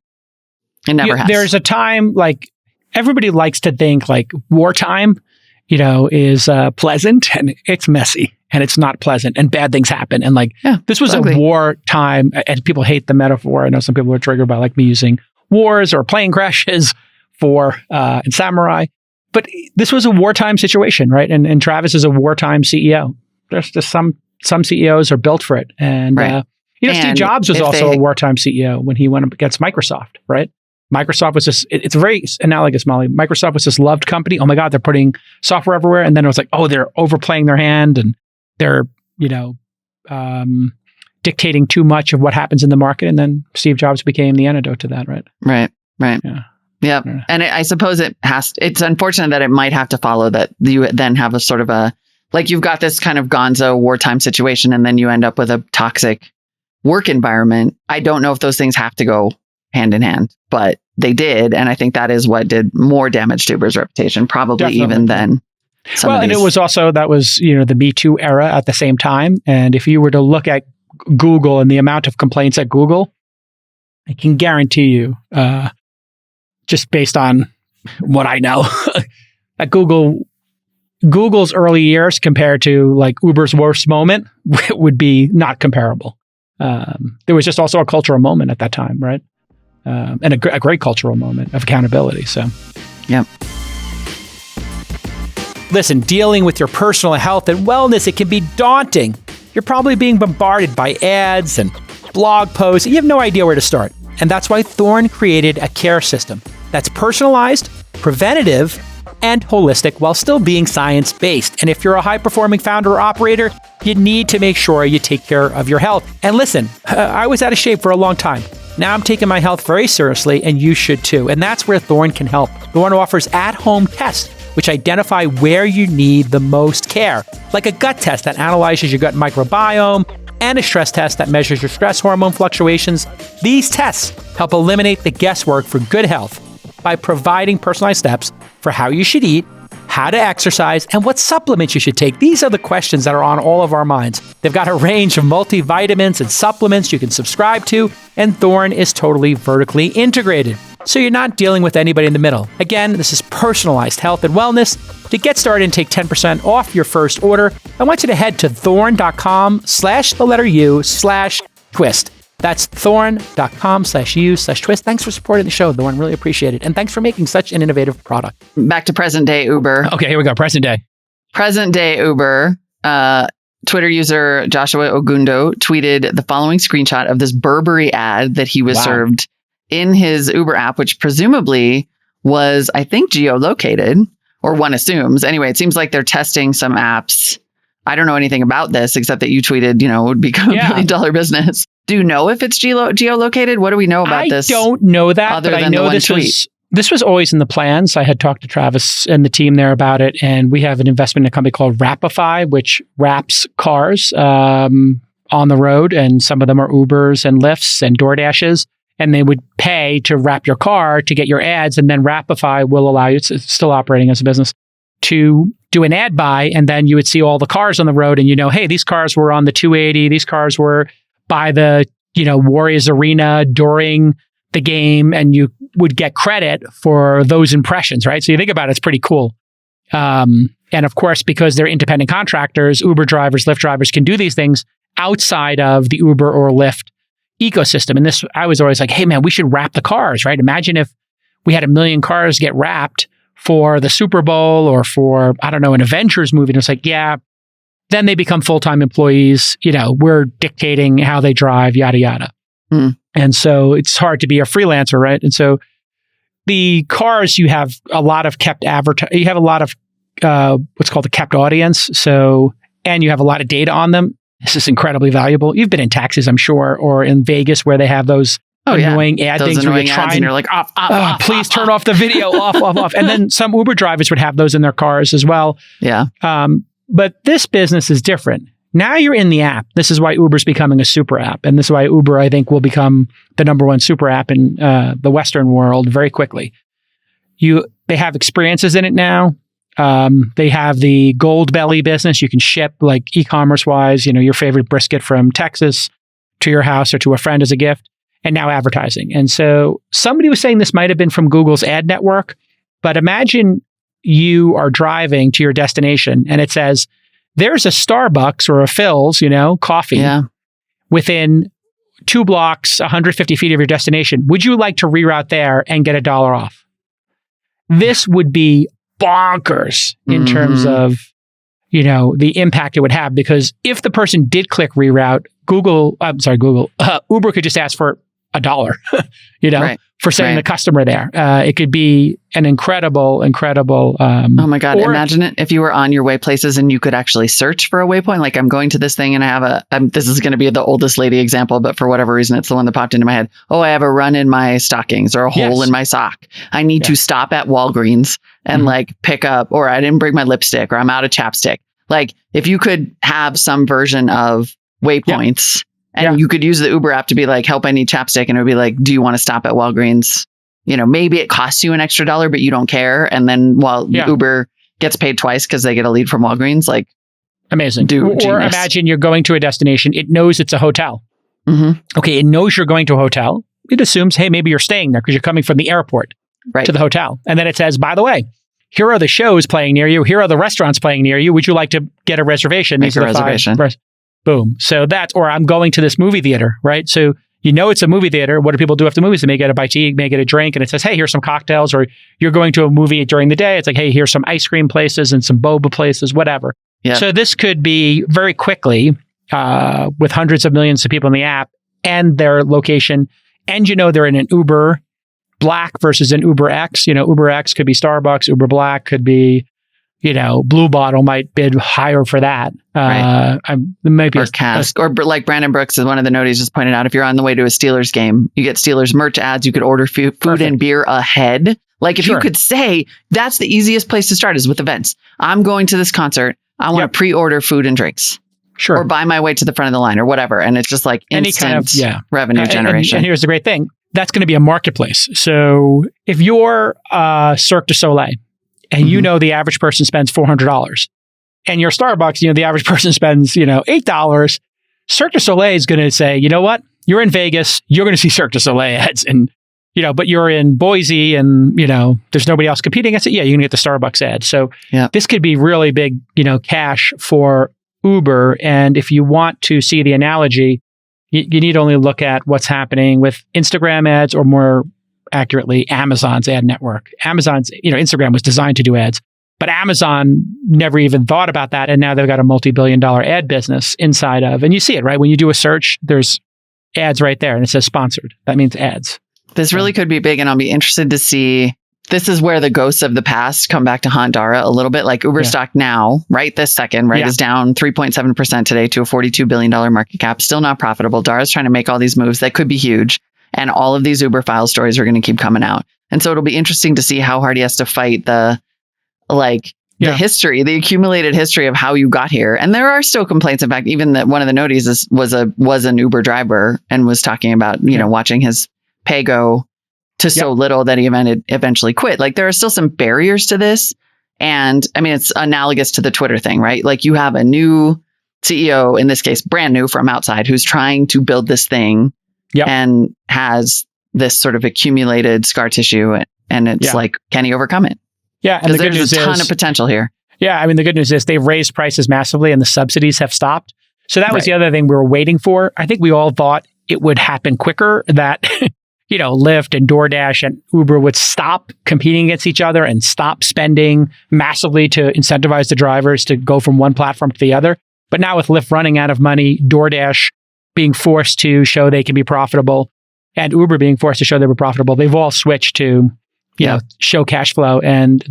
It never has. There's a time, like, everybody likes to think like wartime, is pleasant, and it's messy and it's not pleasant and bad things happen. And like, this was a wartime, and people hate the metaphor. I know some people are triggered by like me using wars or plane crashes in Samurai, but this was a wartime situation, right? And Travis is a wartime CEO. There's just some CEOs are built for it. And, Steve Jobs was also a wartime CEO when he went up against Microsoft, right? Microsoft was just, it's very analogous, Molly. Microsoft was this loved company. Oh my God, they're putting software everywhere. And then it was like, oh, they're overplaying their hand and they're, dictating too much of what happens in the market. And then Steve Jobs became the antidote to that, right? Right. Yeah. Yeah. And I suppose it's unfortunate that it might have to follow that you then have a sort of you've got this kind of gonzo wartime situation and then you end up with a toxic work environment. I don't know if those things have to go hand in hand, but they did. And I think that is what did more damage to Uber's reputation, probably even than and it was also, that was, the Me Too era at the same time. And if you were to look at Google and the amount of complaints at Google, I can guarantee you, just based on what I know, that Google's early years compared to like Uber's worst moment would be not comparable. There was just also a cultural moment at that time, right? And a great cultural moment of accountability. So, yeah. Listen, dealing with your personal health and wellness, it can be daunting. You're probably being bombarded by ads and blog posts. You have no idea where to start. And that's why Thorne created a care system that's personalized, preventative, and holistic while still being science-based. And if you're a high-performing founder or operator, you need to make sure you take care of your health. And listen, I was out of shape for a long time. Now I'm taking my health very seriously, and you should too. And that's where Thorne can help. Thorne offers at-home tests, which identify where you need the most care, like a gut test that analyzes your gut microbiome, and a stress test that measures your stress hormone fluctuations. These tests help eliminate the guesswork for good health by providing personalized steps for how you should eat, how to exercise, and what supplements you should take. These are the questions that are on all of our minds. They've got a range of multivitamins and supplements you can subscribe to, and Thorne is totally vertically integrated, so you're not dealing with anybody in the middle. Again, this is personalized health and wellness. To get started and take 10% off your first order, I want you to head to thorne.com/twist. That's thorne.com/u/twist. Thanks for supporting the show, Thorne. Really appreciate it. And thanks for making such an innovative product. Back to present day Uber. Okay, here we go. Present day. Present day Uber. Twitter user Joshua Ogundo tweeted the following screenshot of this Burberry ad that he was served in his Uber app, which presumably was, I think, geolocated, or one assumes. Anyway, it seems like they're testing some apps. I don't know anything about this except that you tweeted, it would become $1 billion business. Do you know if it's geolocated? What do we know about this? I don't know that, but I know this was always in the plans. I had talked to Travis and the team there about it, and we have an investment in a company called Wrapify, which wraps cars on the road, and some of them are Ubers and Lyfts and DoorDashes, and they would pay to wrap your car to get your ads, and then Wrapify will allow you, it's still operating as a business, to do an ad buy, and then you would see all the cars on the road, and hey, these cars were on the 280, these cars were by the Warriors Arena during the game, and you would get credit for those impressions, right? So you think about it, it's pretty cool. And of course, because they're independent contractors, Uber drivers, Lyft drivers can do these things outside of the Uber or Lyft ecosystem. And this, I was always like, hey man, we should wrap the cars, right? Imagine if we had 1 million cars get wrapped for the Super Bowl or for, I don't know, an Avengers movie. And it's like, yeah, then they become full-time employees. We're dictating how they drive, yada, yada. And so it's hard to be a freelancer, right? And so the cars, you have a lot of kept you have a lot of what's called a kept audience. So and you have a lot of data on them, this is incredibly valuable. You've been in taxis, I'm sure, or in Vegas where they have those annoying ad those things annoying where you're ads and you're like, off, please turn off the video, off. And then some Uber drivers would have those in their cars as well. Yeah. But this business is different. Now you're in the app. This is why Uber's becoming a super app. And this is why Uber, I think, will become the number one super app in the Western world very quickly. They have experiences in it now. They have the gold belly business. You can ship like e-commerce wise, your favorite brisket from Texas to your house or to a friend as a gift, and now advertising. And so somebody was saying this might have been from Google's ad network, but imagine you are driving to your destination and it says, there's a Starbucks or a Phil's, coffee within 2 blocks, 150 feet of your destination. Would you like to reroute there and get $1 off? This would be bonkers in terms of, the impact it would have, because if the person did click reroute, Uber could just ask for $1, for sending the customer there. It could be an incredible. Oh my God. Imagine it if you were on your way places and you could actually search for a waypoint. Like, I'm going to this thing and I have this is going to be the oldest lady example, but for whatever reason, it's the one that popped into my head. Oh, I have a run in my stockings or a hole in my sock. I need to stop at Walgreens and pick up, or I didn't bring my lipstick, or I'm out of chapstick. Like, if you could have some version of waypoints. And you could use the Uber app to be like, help, I need chapstick. And it would be like, do you want to stop at Walgreens? Maybe it costs you an extra $1, but you don't care. And then Uber gets paid twice because they get a lead from Walgreens. Like, amazing. Or imagine you're going to a destination. It knows it's a hotel. Okay. It knows you're going to a hotel. It assumes, hey, maybe you're staying there because you're coming from the airport to the hotel. And then it says, by the way, here are the shows playing near you. Here are the restaurants playing near you. Would you like to get a reservation? Make a reservation. Boom. So or I'm going to this movie theater, right? So it's a movie theater. What do people do after movies? They may get a bite to eat, may get a drink, and it says, hey, here's some cocktails. Or you're going to a movie during the day. It's like, hey, here's some ice cream places and some boba places, whatever. Yeah. So this could be very quickly with hundreds of millions of people in the app and their location. And they're in an Uber Black versus an Uber X. Uber X could be Starbucks. Uber Black could be Blue Bottle might bid higher for that. Maybe or Cask. Or like Brandon Brooks is one of the noties just pointed out, if you're on the way to a Steelers game, you get Steelers merch ads, you could order food and beer ahead. Like, if you could say, that's the easiest place to start is with events. I'm going to this concert. I want to pre-order food and drinks. Sure. Or buy my way to the front of the line or whatever. And it's just like instant revenue generation. And here's the great thing. That's going to be a marketplace. So if you're Cirque du Soleil, and the average person spends $400. And your Starbucks, the average person spends, $8. Cirque du Soleil is going to say, you know what? You're in Vegas. You're going to see Cirque du Soleil ads. And, but you're in Boise and, there's nobody else competing against it. Yeah, you're going to get the Starbucks ad. So this could be really big, cash for Uber. And if you want to see the analogy, you need only look at what's happening with Instagram ads, or more accurately, Amazon's ad network. Amazon's, Instagram was designed to do ads, but Amazon never even thought about that. And now they've got a multi-billion-dollar ad business inside of, and you see it, right? When you do a search, there's ads right there and it says sponsored. That means ads. This really could be big, and I'll be interested to see. This is where the ghosts of the past come back to haunt Dara a little bit. Like, Uber stock now, right this second, is down 3.7% today to a $42 billion market cap. Still not profitable. Dara's trying to make all these moves that could be huge. And all of these Uber file stories are going to keep coming out. And so it'll be interesting to see how hard he has to fight the history, the accumulated history of how you got here. And there are still complaints. In fact, even that one of the noties was an Uber driver and was talking about, watching his pay go to so little that he eventually quit. Like, there are still some barriers to this. And I mean, it's analogous to the Twitter thing, right? Like, you have a new CEO, in this case, brand new from outside, who's trying to build this thing. And has this sort of accumulated scar tissue, and it's like, can he overcome it? Yeah, and there's a ton of potential here. Yeah, I mean, the good news is they've raised prices massively, and the subsidies have stopped. So that was the other thing we were waiting for. I think we all thought it would happen quicker, that Lyft and DoorDash and Uber would stop competing against each other and stop spending massively to incentivize the drivers to go from one platform to the other. But now with Lyft running out of money, DoorDash being forced to show they can be profitable, and Uber being forced to show they were profitable, they've all switched to, show cash flow. And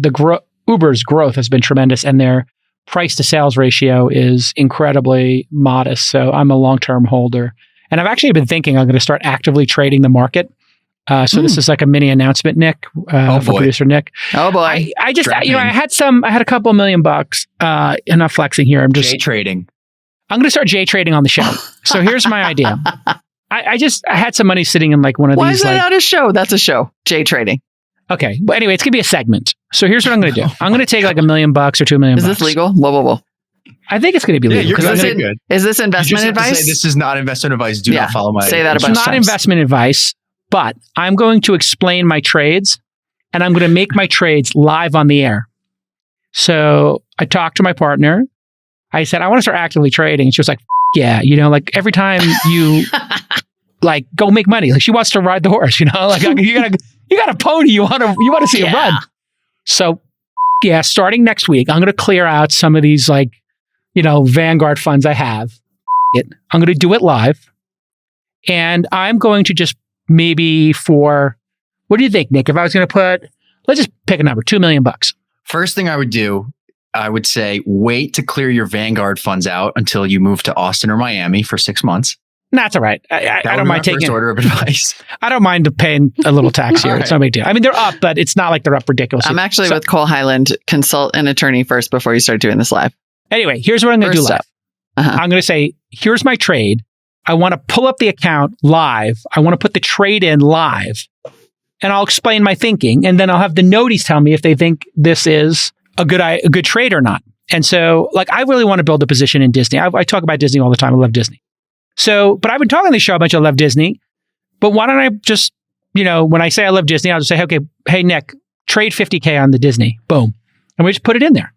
Uber's growth has been tremendous, and their price to sales ratio is incredibly modest. So I'm a long-term holder. And I've actually been thinking I'm going to start actively trading the market. So this is like a mini announcement, Nick, for producer Nick. Oh boy. I just, I had a couple $1 million, and not flexing here. I'm just J trading. I'm going to start J trading on the show. So here's my idea. I had some money sitting in like one of Why these. Why is that not a show? That's a show. J trading. Okay. But anyway, it's going to be a segment. So here's what I'm going to do. I'm going to take like $1 million or $2 million. Is this legal? Whoa. I think it's going to be legal. Is this investment advice? This is not investment advice. Do not follow my. Say that about It's not investment advice, but I'm going to explain my trades and I'm going to make my trades live on the air. So I talked to my partner. I said, I want to start actively trading. And she was like, yeah, like every time you like go make money, like she wants to ride the horse, like you got a pony. You want to see it run. So yeah, starting next week, I'm going to clear out some of these like, Vanguard funds I have. I'm going to do it live. And I'm going to just maybe what do you think, Nick? If I was going to let's just pick a number, $2 million. First thing I would do, I would say, wait to clear your Vanguard funds out until you move to Austin or Miami for 6 months. That's all right. I don't mind taking first order of advice. I don't mind paying a little tax here. Right. It's no big deal. I mean, they're up, but it's not like they're up ridiculously. I'm actually with Cole Highland. Consult an attorney first before you start doing this live. Anyway, here's what I'm going to do live. I'm going to say, here's my trade. I want to pull up the account live. I want to put the trade in live. And I'll explain my thinking. And then I'll have the noties tell me if they think this is a good trade or not. And so, like, I really want to build a position in Disney. I talk about Disney all the time. I love Disney. So, but I've been talking on the show about I love Disney. But why don't I just, when I say I love Disney, I'll just say, okay, hey, Nick, trade 50K on the Disney. Boom. And we just put it in there.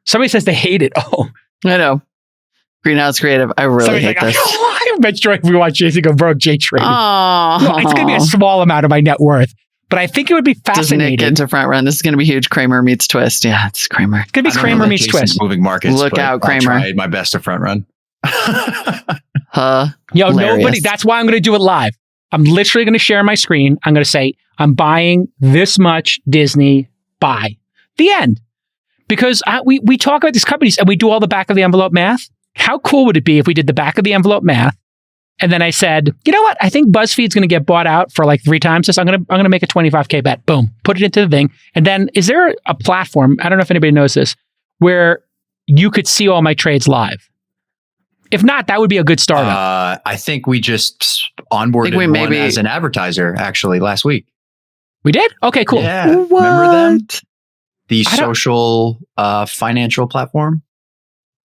Somebody says they hate it. Oh, I know. Greenhouse Creative. I really hate this. I bet you if we watch Jason go broke, J trading. Oh, it's going to be a small amount of my net worth. But I think it would be fascinating. Does Nick get into front run? This is going to be huge. Kramer meets Twist. Yeah, it's Kramer. It's going to be Kramer meets Twist. Moving markets. Look out, Kramer. I'll try my best to front run. Nobody. That's why I'm going to do it live. I'm literally going to share my screen. I'm going to say, I'm buying this much Disney. Buy. The end. Because we talk about these companies and we do all the back of the envelope math. How cool would it be if we did the back of the envelope math? And then I said, you know what? I think BuzzFeed's going to get bought out for like 3 times this. I'm going to make a 25K bet. Boom. Put it into the thing. And then is there a platform, I don't know if anybody knows this, where you could see all my trades live? If not, that would be a good startup. I think we just onboarded one as an advertiser actually last week. We did? Okay, cool. Yeah. What? Remember them? The social financial platform?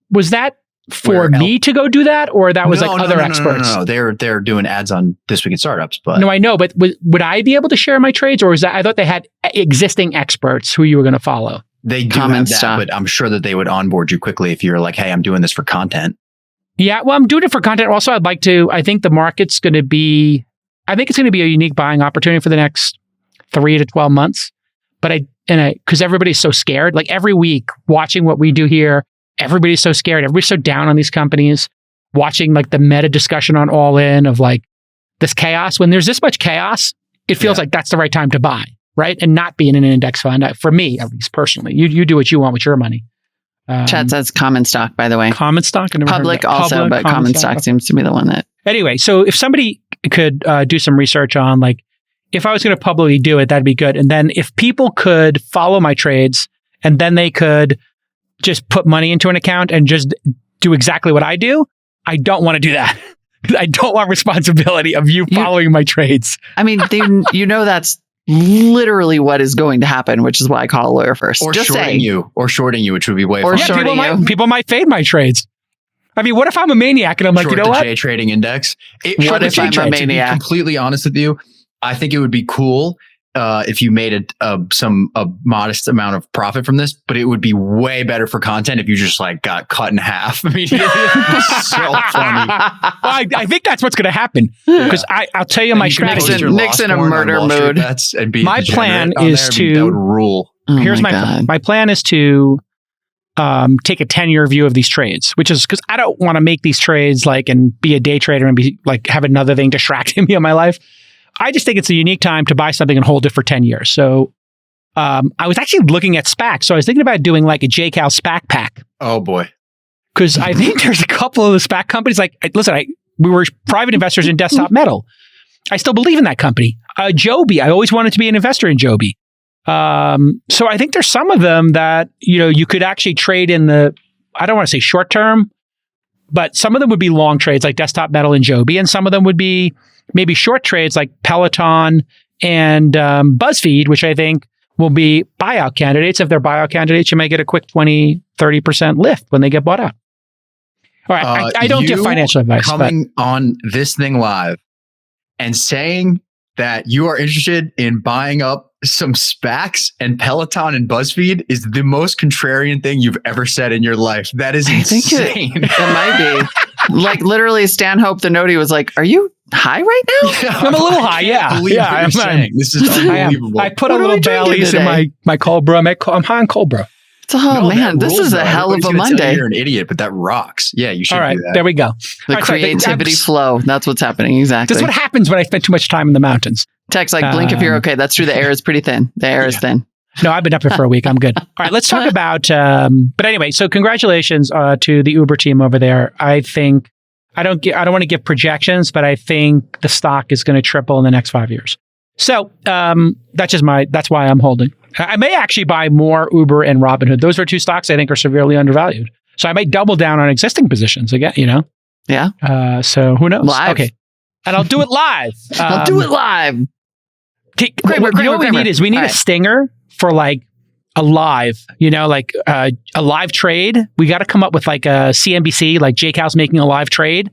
Was that for me to go do that, or that was other experts? No. They're doing ads on This Week in Startups. But no, I know. But would I be able to share my trades, or was that? I thought they had existing experts who you were going to follow. They do have that, but I'm sure that they would onboard you quickly if you're like, "Hey, I'm doing this for content." Yeah, well, I'm doing it for content. Also, I'd like to. I think the market's going to be. I think it's going to be a unique buying opportunity for the next 3 to 12 months. But because everybody's so scared. Like every week, watching what we do here. Everybody's so scared. Everybody's so down on these companies. Watching like the meta discussion on All In of like this chaos. When there's this much chaos, it feels like that's the right time to buy, right? And not be in an index fund. For me, at least personally, you do what you want with your money. Chat says common stock, by the way. Common stock? Public also, but common stock seems to be the one that. Anyway, so if somebody could do some research on like, if I was going to publicly do it, that'd be good. And then if people could follow my trades and then they could just put money into an account and just do exactly what I do, I don't want to do that. I don't want responsibility of you following my trades. I mean, that's literally what is going to happen, which is why I call a lawyer first. Or shorting you, which would be way fun. People might fade my trades. I mean, what if I'm a maniac and I'm like, you know what? The J trading index. What if I'm a maniac? To be completely honest with you, I think it would be cool if you made a modest amount of profit from this, but it would be way better for content if you just like got cut in half immediately. So funny. Well, I think that's what's going to happen because I'll tell you my strategy. Nick's in a murder mood. My plan is to. That would rule. Here's my plan is to take a 10-year view of these trades, which is because I don't want to make these trades like and be a day trader and be like have another thing distracting me in my life. I just think it's a unique time to buy something and hold it for 10 years. So I was actually looking at SPACs. So I was thinking about doing like a JCal SPAC pack. Oh boy. Because I think there's a couple of the SPAC companies. Like, listen, we were private investors in Desktop Metal. I still believe in that company. Joby, I always wanted to be an investor in Joby. So I think there's some of them that, you could actually trade in the, I don't want to say short term, but some of them would be long trades like Desktop Metal and Joby. And some of them would be maybe short trades like Peloton and BuzzFeed, which I think will be buyout candidates. If they're buyout candidates, you may get a quick 20, 30% lift when they get bought out. All right. I don't give financial advice. Coming on this thing live and saying that you are interested in buying up some SPACs and Peloton and BuzzFeed is the most contrarian thing you've ever said in your life. That is insane. It might be. Like literally Stanhope the Noti was like, are you high right now? I'm a little high, yeah. I'm saying. This is unbelievable. I put a little Bailey's in my cold brew. I'm high on cold brew. This is a hell of a Monday. You're an idiot, but that rocks. Yeah, you should do that. There we go. The creativity flow. That's what's happening. Exactly. That's what happens when I spend too much time in the mountains. Text like blink if you're okay. That's true. The air is pretty thin. The air is thin. No, I've been up here for a week. I'm good. All right, let's talk about, but anyway, so congratulations to the Uber team over there. I think, I don't want to give projections, but I think the stock is going to triple in the next 5 years. So that's why I'm holding. I may actually buy more Uber and Robinhood. Those are two stocks I think are severely undervalued. So I might double down on existing positions again, Yeah. So who knows? Live. Okay. And I'll do it live. I'll do it live. What we need is a stinger for like a live, like a live trade. We got to come up with like a CNBC, like JCal's making a live trade.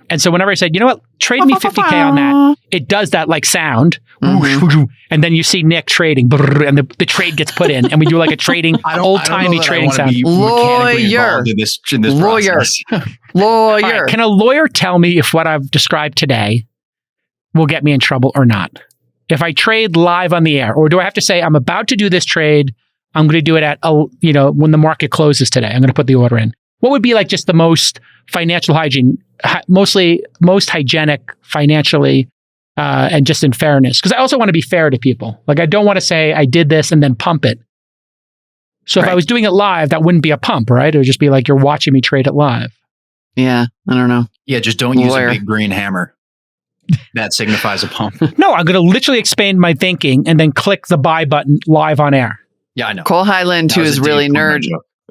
And so whenever I said, you know what, trade me 50K on that, it does that like sound. Mm-hmm. And then you see Nick trading and the trade gets put in and we do like a trading, old-timey trading sound. Lawyer. Right, can a lawyer tell me if what I've described today will get me in trouble or not? If I trade live on the air, or do I have to say, I'm about to do this trade, I'm going to do it at, when the market closes today, I'm going to put the order in. What would be like just the most financial hygiene, most hygienic financially, and just in fairness? Because I also want to be fair to people. Like I don't want to say I did this and then pump it. So if I was doing it live, that wouldn't be a pump, right? It would just be like you're watching me trade it live. Yeah, I don't know. Yeah, just don't use a big green hammer. That signifies a pump. No, I'm going to literally expand my thinking and then click the buy button live on air. Yeah, I know. Cole Highland, who is really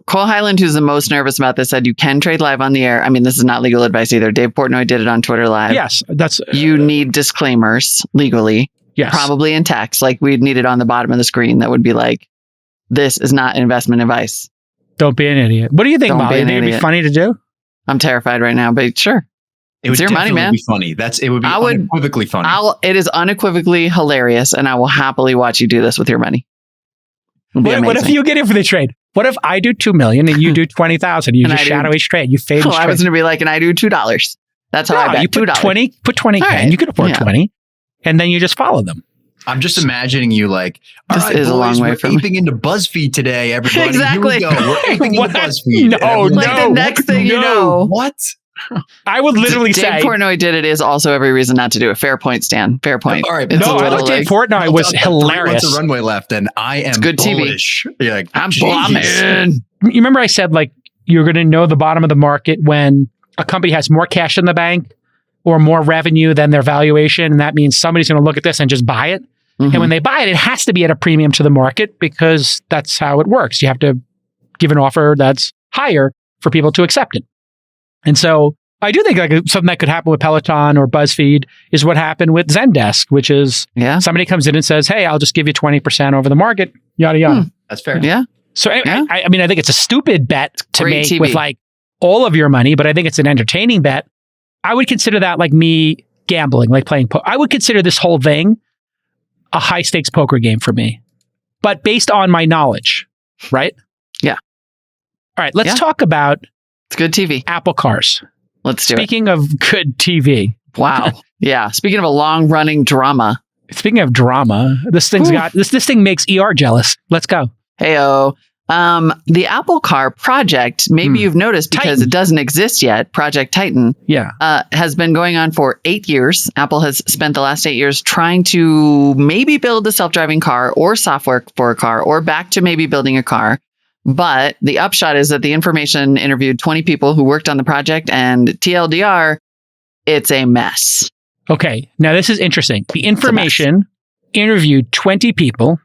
Cole Highland, who's the most nervous about this, said you can trade live on the air. I mean, this is not legal advice either. Dave Portnoy did it on Twitter Live. Yes, that's... You need disclaimers legally. Yes. Probably in text. Like we'd need it on the bottom of the screen that would be like, this is not investment advice. Don't be an idiot. What do you think, Molly? You think it'd be funny to do? I'm terrified right now, but sure. It would definitely be funny. It would be unequivocally funny. It is unequivocally hilarious, and I will happily watch you do this with your money. What if you get in for the trade? What if I do $2 million and you do 20,000? You just shadow each trade. You fade each trade. I was going to be like, and I do $2. That's how I bet. You put $20. Put 20K, and you can afford 20, and then you just follow them. I'm just imagining you like, this is a long way from aping into BuzzFeed today, everybody. Exactly. Here we go. We're aping into BuzzFeed. No. The next thing you know. What? I would literally say Dave Portnoy did it is also every reason not to do it. Fair point, Stan. Fair point. All right. I thought Dave Portnoy was hilarious. What's a runway left? And I am good bullish. TV. Like, I'm bombing. You remember I said like you're going to know the bottom of the market when a company has more cash in the bank or more revenue than their valuation, and that means somebody's going to look at this and just buy it. Mm-hmm. And when they buy it, it has to be at a premium to the market because that's how it works. You have to give an offer that's higher for people to accept it. And so I do think like something that could happen with Peloton or BuzzFeed is what happened with Zendesk, which is somebody comes in and says, hey, I'll just give you 20% over the market, yada, yada. That's fair. Yeah. So I mean, I think it's a stupid bet to make with like all of your money, but I think it's an entertaining bet. I would consider that like me gambling, like playing poker. I would consider this whole thing a high stakes poker game for me, but based on my knowledge, right? Yeah. All right. Let's talk about it's good TV. Apple cars. Let's do Speaking of good TV. Wow. Yeah. Speaking of a long running drama. Speaking of drama, this thing's got this thing makes ER jealous. Let's go. Heyo. The Apple Car project, maybe you've noticed because it doesn't exist yet, Project Titan, has been going on for 8 years. Apple has spent the last 8 years trying to maybe build a self-driving car or software for a car or back to maybe building a car. But the upshot is that the information interviewed 20 people who worked on the project, and TLDR, it's a mess. Okay, now this is interesting. The information interviewed 20 people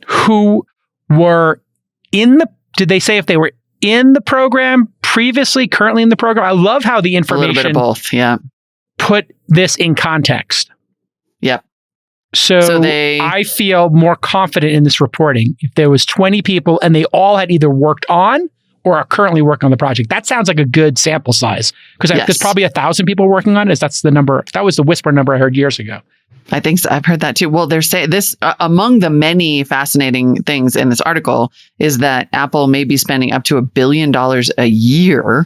who were did they say if they were in the program previously, currently in the program? I love how the information a little bit of both, put this in context. Yep. So I feel more confident in this reporting. If there was 20 people and they all had either worked on or are currently working on the project, that sounds like a good sample size. Because there's probably 1,000 people working on it. That's the number. That was the whisper number I heard years ago. I think so. I've heard that too. Well, they're saying this among the many fascinating things in this article is that Apple may be spending up to $1 billion a year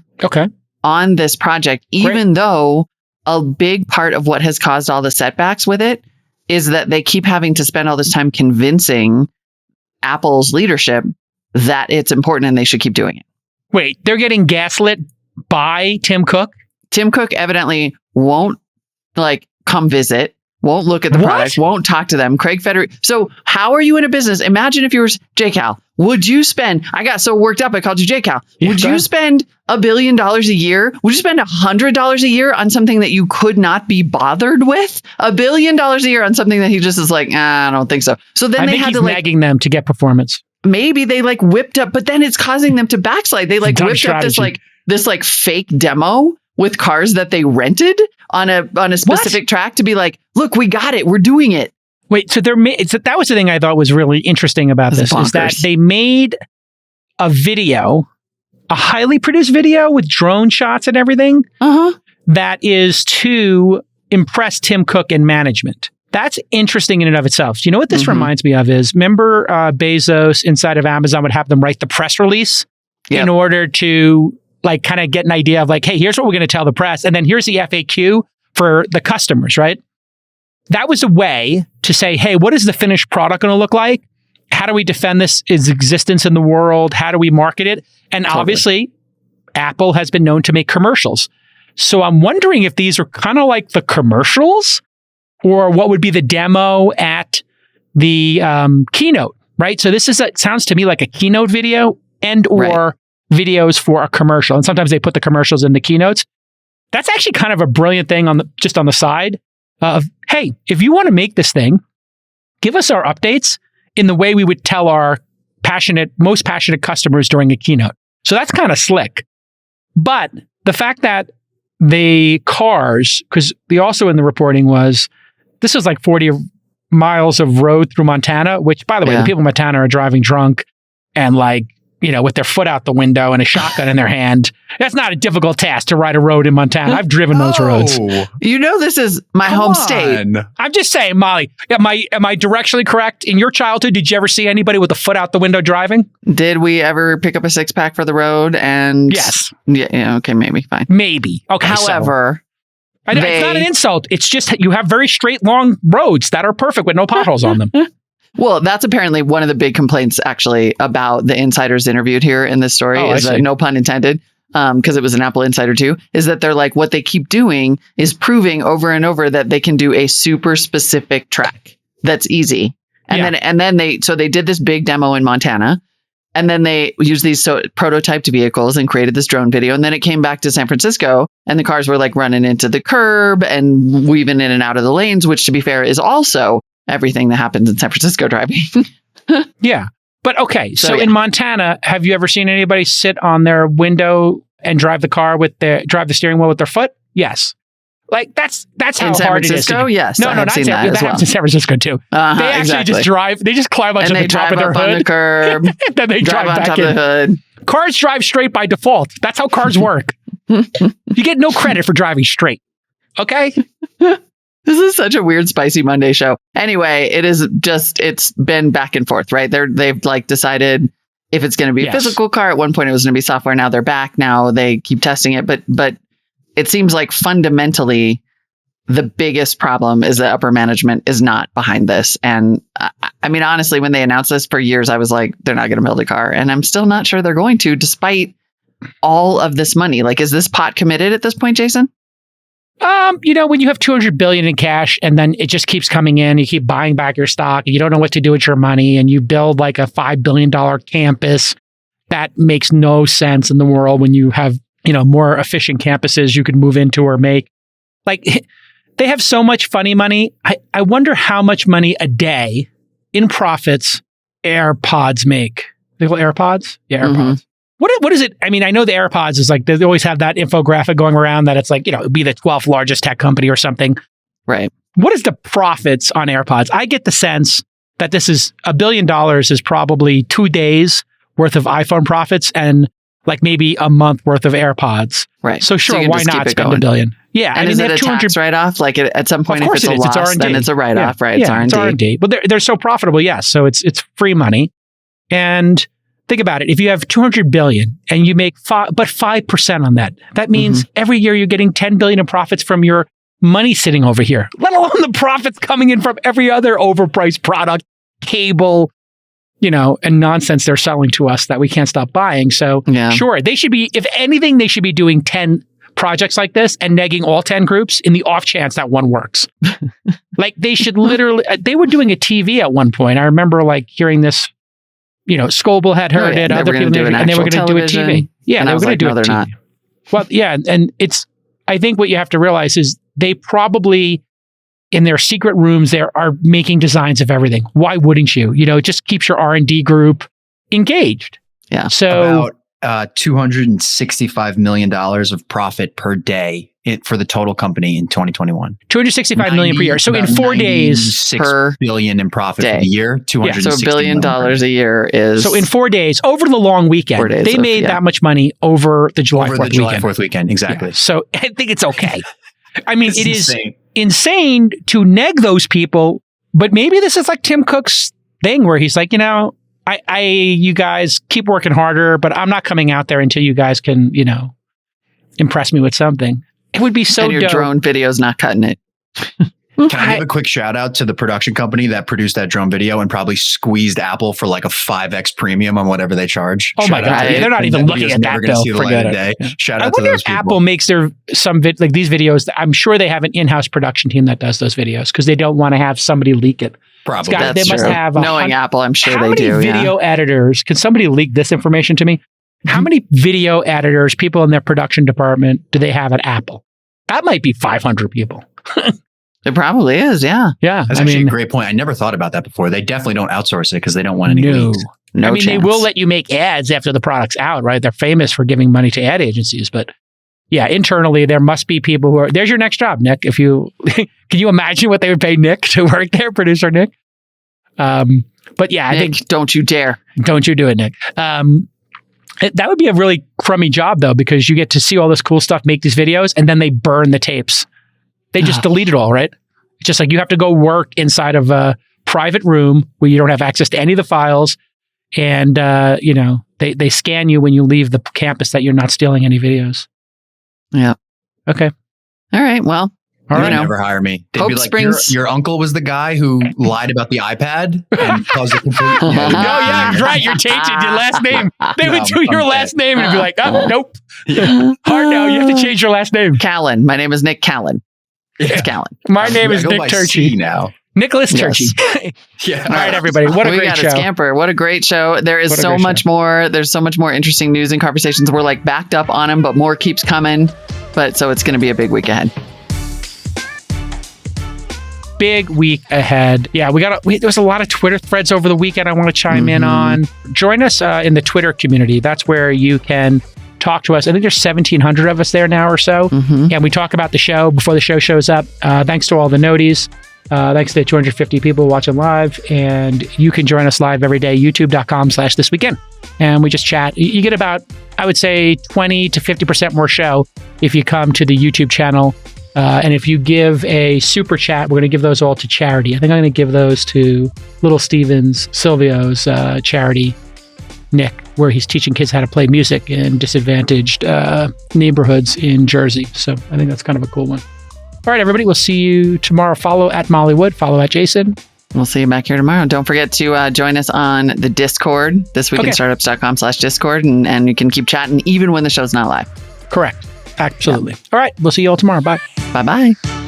on this project, even though a big part of what has caused all the setbacks with it is that they keep having to spend all this time convincing Apple's leadership that it's important and they should keep doing it. Wait, they're getting gaslit by Tim Cook? Tim Cook evidently won't come visit. Won't look at the product, won't talk to them. Craig Federighi. So how are you in a business? Imagine if you were JCal. Would you spend, I got so worked up, I called you JCal. Would you spend $1 billion a year? Would you spend $100 a year on something that you could not be bothered with? $1 billion a year on something that he just is like, I don't think so. So then they had to nagging them to get performance. Maybe they whipped up, but then it's causing them to backslide. They whipped up this fake demo with cars that they rented on a specific track to be like, look, we got it. We're doing it. Wait, so that was the thing I thought was really interesting about this is that they made a video, a highly produced video with drone shots and everything that is to impress Tim Cook and management. That's interesting in and of itself. Do you know what this reminds me of is, remember Bezos inside of Amazon would have them write the press release in order to kind of get an idea of hey, here's what we're going to tell the press. And then here's the FAQ for the customers, right? That was a way to say, hey, what is the finished product going to look like? How do we defend its existence in the world? How do we market it? And obviously, Apple has been known to make commercials. So I'm wondering if these are kind of like the commercials or what would be the demo at the keynote, right? So it sounds to me like a keynote video or videos for a commercial. And sometimes they put the commercials in the keynotes. That's actually kind of a brilliant thing on the side of, hey, if you want to make this thing, give us our updates in the way we would tell our most passionate customers during a keynote. So that's kind of slick. But the fact that the cars, because also in the reporting this was 40 miles of road through Montana, which, by the way, the people in Montana are driving drunk and with their foot out the window and a shotgun in their hand. That's not a difficult task to ride a road in Montana. I've driven those roads. This is my home state. I'm just saying, Molly, am I directionally correct? In your childhood, did you ever see anybody with a foot out the window driving? Did we ever pick up a 6-pack for the road? And yes. Yeah. Okay. Maybe. Fine. Maybe. Okay. However, it's not an insult. It's just you have very straight, long roads that are perfect with no potholes on them. Well, that's apparently one of the big complaints, actually, about the insiders interviewed here in this story, is that, no pun intended, because it was an Apple insider too, is that they're what they keep doing is proving over and over that they can do a super specific track that's easy. And then they did this big demo in Montana, and then they used these prototyped vehicles and created this drone video. And then it came back to San Francisco, and the cars were running into the curb and weaving in and out of the lanes, which, to be fair, is also everything that happens in San Francisco driving. Yeah. But okay. So in Montana, have you ever seen anybody sit on their window and drive the steering wheel with their foot? Yes. That's how in San hard Francisco? it is. Yes. No, not San Francisco. That happens in San Francisco too. They actually just drive. They just climb onto the top of their hood. On the curb. And then they drive on back top in. of the hood. Cars drive straight by default. That's how cars work. You get no credit for driving straight. Okay? This is such a weird, spicy Monday show. Anyway, it's been back and forth, right? They've decided if it's going to be a physical car. At one point it was going to be software. Now they're back. Now they keep testing it. But it seems like fundamentally the biggest problem is that upper management is not behind this. And I mean, honestly, when they announced this for years, I was like, they're not going to build a car. And I'm still not sure they're going to, despite all of this money. Like, is this pot committed at this point, Jason? When you have $200 billion in cash and then it just keeps coming in, you keep buying back your stock, and you don't know what to do with your money, and you build like a $5 billion campus, that makes no sense in the world when you have, more efficient campuses you could move into or make. Like, they have so much funny money. I wonder how much money a day in profits AirPods make. They call AirPods? Yeah, AirPods. Mm-hmm. What is it? I mean, I know the AirPods is like, they always have that infographic going around that it's like, it'd be the 12th largest tech company or something. Right. What is the profits on AirPods? I get the sense that this is $1 billion is probably 2 days worth of iPhone profits and like maybe a month worth of AirPods. Right. So sure, why not spend $1 billion? Yeah. And is it a tax write-off? Like at some point, if it's a loss, then it's a write-off, right? Yeah, it's R&D. But they're so profitable, yes. So it's free money. And think about it. If you have $200 billion and you make 5% on that, that means every year you're getting $10 billion in profits from your money sitting over here, let alone the profits coming in from every other overpriced product, cable, and nonsense they're selling to us that we can't stop buying. So sure, they should be, if anything, they should be doing 10 projects like this and negging all 10 groups in the off chance that one works. Like they should literally, they were doing a TV at one point. I remember like hearing this, Scoble had heard it, other people did, and they were going to do a TV. Yeah, they were going to do a TV. Not. Well, yeah, and I think what you have to realize is they probably, in their secret rooms, they are making designs of everything. Why wouldn't you? It just keeps your R&D group engaged. Yeah. So about $265 million of profit per day for the total company in 2021. $265 million per year. So in 4 days, $6 billion in profit for the year. $260 so $1 billion a year is. So in 4 days, over the long weekend, they made that much money over the July 4th weekend. Exactly. Yeah. So I think it's okay. I mean, it is insane to neg those people, but maybe this is like Tim Cook's thing where he's like, you guys keep working harder, but I'm not coming out there until you guys can, impress me with something. It would be so dope. And your drone video's not cutting it. Can I give a quick shout out to the production company that produced that drone video and probably squeezed Apple for like a 5x premium on whatever they charge? Oh my God. They're not even looking at that though. Forget it. Yeah. Shout out to those people. Apple makes these videos. I'm sure they have an in-house production team that does those videos because they don't want to have somebody leak it. Probably. They must have knowing Apple, I'm sure they do. How many video editors, can somebody leak this information to me? How many video editors, people in their production department, do they have at Apple? That might be 500 people. It probably is, yeah. Yeah. That's actually a great point. I never thought about that before. They definitely don't outsource it because they don't want any leaks. No chance. They will let you make ads after the product's out, right? They're famous for giving money to ad agencies, but yeah, internally, there must be people who are, there's your next job, Nick. If you, can you imagine what they would pay Nick to work there, producer Nick? But yeah, Nick, I think. Don't you dare. Don't you do it, Nick. That would be a really crummy job though, because you get to see all this cool stuff, make these videos, and then they burn the tapes. They just delete it all, right? It's just like you have to go work inside of a private room where you don't have access to any of the files. And, they scan you when you leave the campus that you're not stealing any videos. Yeah. Okay. All right. Well, They would never hire me. They'd be like, your uncle was the guy who lied about the iPad and caused a complete... Oh, yeah, right. You're changing your last name. They would do your last name and be like, oh, nope. Hard no. You have to change your last name. Callan. My name is Nick Callan. It's Callan. My name is Nick Turchi. Now. Nicholas Turchi. Yeah. All right, everybody. What a great show. We got a scamper. What a great show. There is so much more. There's so much more interesting news and conversations. We're like backed up on them, but more keeps coming. So it's going to be a big week ahead. Big week ahead. Yeah, there's a lot of Twitter threads over the weekend I want to chime in on. Join us in the Twitter community. That's where you can talk to us. I think there's 1,700 of us there now or so. And we talk about the show before the show shows up. Thanks to all the noties. Thanks to the 250 people watching live. And you can join us live every day, youtube.com/thisweekend. And we just chat. You get about, I would say, 20 to 50% more show if you come to the YouTube channel. And if you give a super chat, we're going to give those all to charity. I think I'm going to give those to Little Steven's, Silvio's charity, Nick, where he's teaching kids how to play music in disadvantaged neighborhoods in Jersey. So I think that's kind of a cool one. All right, everybody, we'll see you tomorrow. Follow at Mollywood, follow at Jason. We'll see you back here tomorrow. Don't forget to join us on the Discord, thisweekinstartups.com/Discord, and you can keep chatting even when the show's not live. Correct. Absolutely. All right. We'll see you all tomorrow. Bye. Bye-bye.